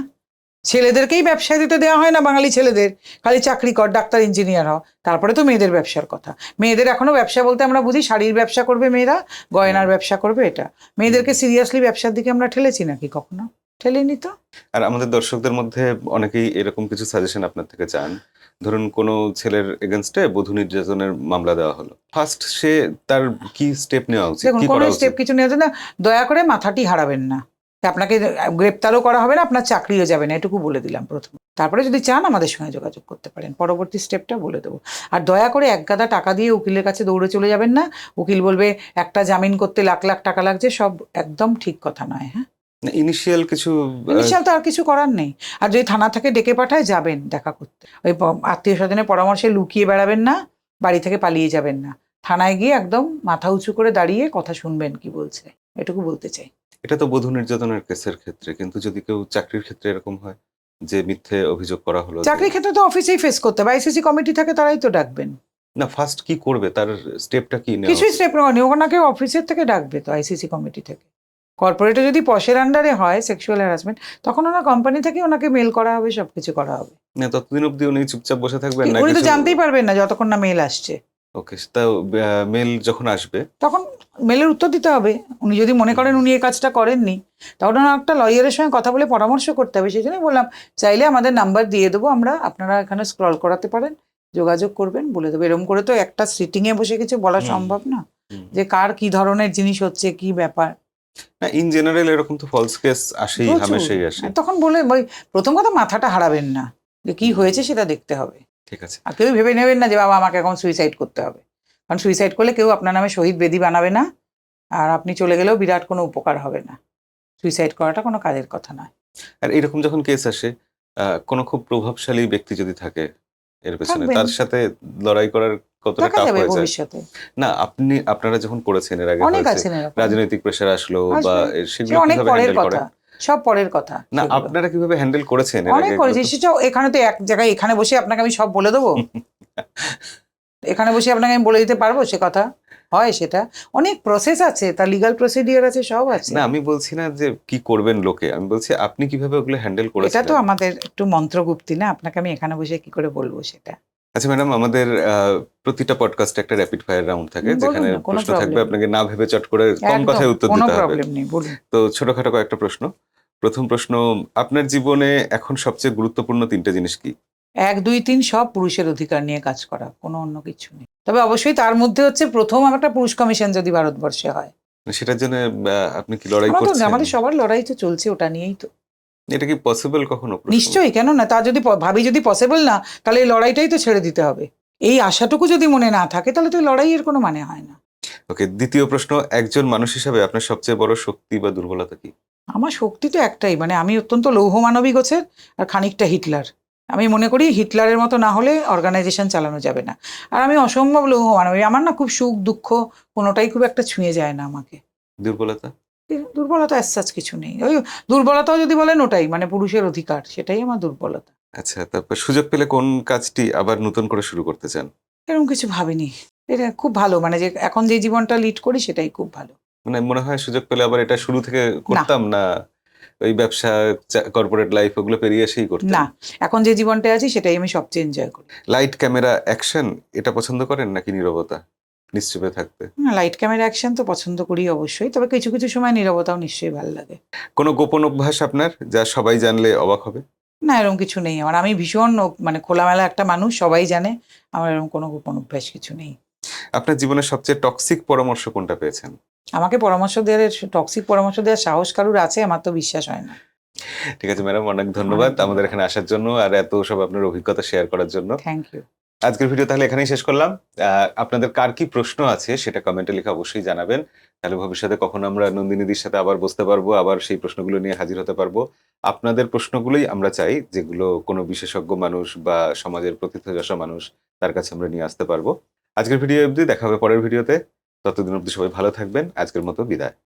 ছেলেদেরকেই ব্যবসায় দিতে দেওয়া হয় না বাঙালি ছেলেদের, খালি চাকরি কর, ডাক্তার, ইঞ্জিনিয়ার হও, তারপরে তো মেয়েদের ব্যবসার কথা। মেয়েদের এখনো ব্যবসা বলতে আমরা বুঝি শাড়ির ব্যবসা করবে মেয়েরা, গয়নার ব্যবসা করবে, এটা। মেয়েদেরকে সিরিয়াসলি ব্যবসার দিকে আমরা ঠেলেছি নাকি কখনো? ঠেলিনি তো। আর আমাদের দর্শকদের মধ্যে অনেকেই এরকম কিছু সাজেশন আপনার থেকে চান। ধরুন কোনো ছেলের এগেনস্টে বধূ নির্যাতনের মামলা দেওয়া হলো, ফার্স্ট সে তার কি স্টেপ নেওয়া উচিত, দেখুন, কি কোনো করা উচিত? স্টেপ কিছু নেওয়া যায় না। দয়া করে মাথাটি হারাবেন না। আপনাকে গ্রেপ্তারও করা হবে না, আপনার চাকরিও যাবে না, এটুকু বলে দিলাম প্রথমে। তারপরে যদি চান আমাদের সঙ্গে যোগাযোগ করতে পারেন, পরবর্তী স্টেপটা বলে দেবো। আর দয়া করে এক গাদা টাকা দিয়ে উকিলের কাছে দৌড়ে চলে যাবেন না। উকিল বলবে একটা জামিন করতে লাখ লাখ টাকা লাগছে, সব একদম ঠিক কথা নয়। হ্যাঁ, ইনিশিয়াল কিছু ইনিশিয়াল তো আর কিছু করার নেই। আর যদি থানা থেকে ডেকে পাঠায়, যাবেন দেখা করতে। ওই আত্মীয় স্বজনের পরামর্শে লুকিয়ে বেড়াবেন না, বাড়ি থেকে পালিয়ে যাবেন না। থানায় গিয়ে একদম মাথা উঁচু করে দাঁড়িয়ে কথা শুনবেন কি বলছে, এটুকু বলতে চাই। এটা তো বধূ নির্যাতনের কেসের ক্ষেত্রে, কিন্তু যদি কেউ চাকরির ক্ষেত্রে এরকম হয় যে মিথ্যে অভিযোগ করা হলো যে- চাকরির ক্ষেত্রে তো অফিসেই ফেস করতে হবে, আইসিসি কমিটি থাকে, তারাই তো ডাকবেন। না, ফার্স্ট কি করবে, তার স্টেপটা কি নেওয়া কিছুই উচিত? স্টেপ নেওয়া নেই, ওনাকে অফিসের থেকে ডাকবে তো, আইসিসি কমিটি থেকে। কর্পোরেটে যদি পশের আন্ডারে হয় সেক্সুয়াল হ্যারাসমেন্ট, তখন ওনার কোম্পানি থেকে ওনাকে মেল করা হবে, সবকিছু করা হবে। না, ততদিন অবধি উনি চুপচাপ বসে থাকবেন না উনি তো কিছু? জানতেই পারবেন না যতক্ষণ না মেল আসছে। ওকে, তাও মেল যখন আসবে তখন মেলের উত্তর দিতে হবে। উনি যদি মনে করেন উনি এই কাজটা করেননি, তখন ওনার একটা লয়ারের সঙ্গে কথা বলে পরামর্শ করতে হবে। সেই জন্যই বললাম, চাইলে আমাদের নাম্বার দিয়ে দেবো আমরা, আপনারা এখানে স্ক্রল করাতে পারেন, যোগাযোগ করবেন, বলে দেবো। এরকম করে তো একটা সিটিংয়ে বসে কিছু বলা হুম। সম্ভব না, হুম। যে কার কি ধরনের জিনিস হচ্ছে, কি ব্যাপার। না, ইন জেনারেল এরকম তো ফলস কেস আসেই, প্রচুর। হামেশাই আসে। তখন বলে ওই প্রথম কথা, মাথাটা হারাবেন না, যে কি হয়েছে সেটা দেখতে হবে। ঠিক আছে। আর কেউ ভেবে নেবেন না যে বাবা আমাকে এখন সুইসাইড করতে হবে, কারণ সুইসাইড করলে কেউ আপনার নামে শহীদ বেদি বানাবে না, আর আপনি চলে গেলেও বিরাট কোনো উপকার হবে না। সুইসাইড করাটা কোনো কাজের কথা নয়। আর এরকম যখন কেস আসে, কোনো খুব প্রভাবশালী ব্যক্তি যদি থাকে এর পেছনে, থাকবেন। তার সাথে লড়াই করার কতটা দেখা টাফ যাবে হয়ে যায়? ভবিষ্যতে। না, আপনারা যখন করেছেন এর আগে, অনেক হয়েছে আছেন এরকম। রাজনৈতিক প্রেশার আসলো বা আসবে। সে সেগুলো অনেক কিভাবে পরের হ্যান্ডেল কথা, করেন? সব পরের কথা না, সেগুলো। আপনারা কিভাবে হ্যান্ডেল করেছেন এর অনেক আগে? করেছি, সেটা এখানে তো এক জায়গায় এখানে বসে আপনাকে আমি সব বলে দেবো। এখানে বসে আপনাকে আমি বলে দিতে পারবো সে কথা? হয় সেটা? অনেক প্রসেস আছে, তার লিগাল প্রসিডিওর আছে, সব আছে। না, আমি বলছি না যে কি করবেন লোকে, আমি বলছি আপনি কিভাবে ওগুলো হ্যান্ডেল এটা করেছেন। তো আমাদের একটু মন্ত্রগুপ্তি না, আপনাকে আমি এখানে বসে কি করে বলবো সেটা। আচ্ছা ম্যাডাম, আমাদের প্রতিটা পডকাস্টে একটা র্যাপিড ফায়ার রাউন্ড থাকে, বলুন যেখানে না, কোনো প্রশ্ন থাকবে, প্রবলেম নেই। আপনাকে না ভেবে চট করে কম একদম কথায় উত্তর কোনো দিতে হবে। প্রবলেম নেই, বলুন। তো ছোটখাটো কয়েকটা প্রশ্ন। প্রথম প্রশ্ন, আপনার জীবনে এখন সবচেয়ে গুরুত্বপূর্ণ তিনটে জিনিস কি? 1, 2, 3 সব পুরুষের অধিকার নিয়ে কাজ করা, কোনো অন্য কিছু নেই। তবে অবশ্যই তার মধ্যে হচ্ছে প্রথম একটা পুরুষ কমিশন যদি ভারতবর্ষে হয়। সেটার জন্য আপনি কি লড়াই করছেন? আমাদের সবার লড়াই তো চলছে ওটা নিয়েই তো। এটা কি পসিবল কখনো? প্রশ্ন। নিশ্চয়ই, কেন না? তা যদি ভাবি যদি পসিবল না, তাহলে এই লড়াইটাই তো ছেড়ে দিতে হবে। এই আশাটুকু যদি মনে না থাকে, তাহলে তো এই লড়াইয়ের কোনো মানে হয় না। ওকে, দ্বিতীয় প্রশ্ন, একজন মানুষ হিসাবে আপনার সবচেয়ে বড় শক্তি বা দুর্বলতা কি? আমার শক্তি তো একটাই, মানে আমি অত্যন্ত লৌহ মানবী গোছের, আর খানিকটা হিটলার। আমি মনে করি হিটলারের মতো না হলে অর্গানাইজেশন চালানো যাবে না। আর আমি অসম্ভব লৌহ মানবী, আমার না খুব সুখ দুঃখ কোনোটাই খুব একটা ছুঁয়ে যায় না আমাকে। দুর্বলতা? দুর্বলতা অ্যাজ কিছু নেই। ওই দুর্বলতাও যদি বলেন ওটাই, মানে পুরুষের অধিকার, সেটাই আমার দুর্বলতা। আচ্ছা, তারপর সুযোগ পেলে কোন কাজটি আবার নতুন করে শুরু করতে চান? এরকম কিছু ভাবিনি। এটা খুব ভালো, মানে যে এখন যে জীবনটা লিড করি সেটাই খুব ভালো। মানে মনে হয় সুযোগ পেলে আবার এটা শুরু থেকে করতাম না, ওই ব্যবসা, কর্পোরেট লাইফ ওগুলো পেরিয়ে এসেই করতেন? না, এখন যে জীবনটা আছি সেটাই আমি সবচেয়ে এনজয় করি। লাইট, ক্যামেরা, অ্যাকশন এটা পছন্দ করেন নাকি নীরবতা, নিশ্চুপে থাকতে? লাইট ক্যামেরা অ্যাকশন তো পছন্দ করি অবশ্যই, তবে কিছু কিছু সময় নীরবতাও নিশ্চয়ই ভালো লাগে। কোনো গোপন অভ্যাস আপনার যা সবাই জানলে অবাক হবে? না, এরকম কিছু নেই আমার। আমি ভীষণ মানে খোলামেলা একটা মানুষ, সবাই জানে। আমার এরকম কোনো গোপন অভ্যাস কিছু নেই। আপনার জীবনের সবচেয়ে টক্সিক পরামর্শ কোনটা পেয়েছেন? আমাকে পরামর্শ দেওয়ার, টক্সিক পরামর্শ দেওয়ার সাহস কারুর আছে আমার তো বিশ্বাস হয় না। ঠিক আছে ম্যাডাম, অনেক ধন্যবাদ ধন্যবাদ। আমাদের এখানে আসার জন্য আর এত সব আপনার অভিজ্ঞতা শেয়ার করার জন্য। Thank you. আজকের ভিডিও তাহলে এখানেই শেষ করলাম। আপনাদের কার কি প্রশ্ন আছে সেটা কমেন্টে লিখে অবশ্যই জানাবেন। তাহলে ভবিষ্যতে কখনো আমরা নন্দিনীদির সাথে আবার বসতে পারবো, আবার সেই প্রশ্নগুলো নিয়ে হাজির হতে পারবো। আপনাদের প্রশ্নগুলোই আমরা চাই, যেগুলো কোনো বিশেষজ্ঞ মানুষ বা সমাজের প্রথিতযশা মানুষ তার কাছে আমরা নিয়ে আসতে পারবো। আজকের ভিডিও অবধি, দেখা হবে পরের ভিডিওতে। ততদিন অবধি সবাই ভালো থাকবেন। আজকের মতো বিদায়।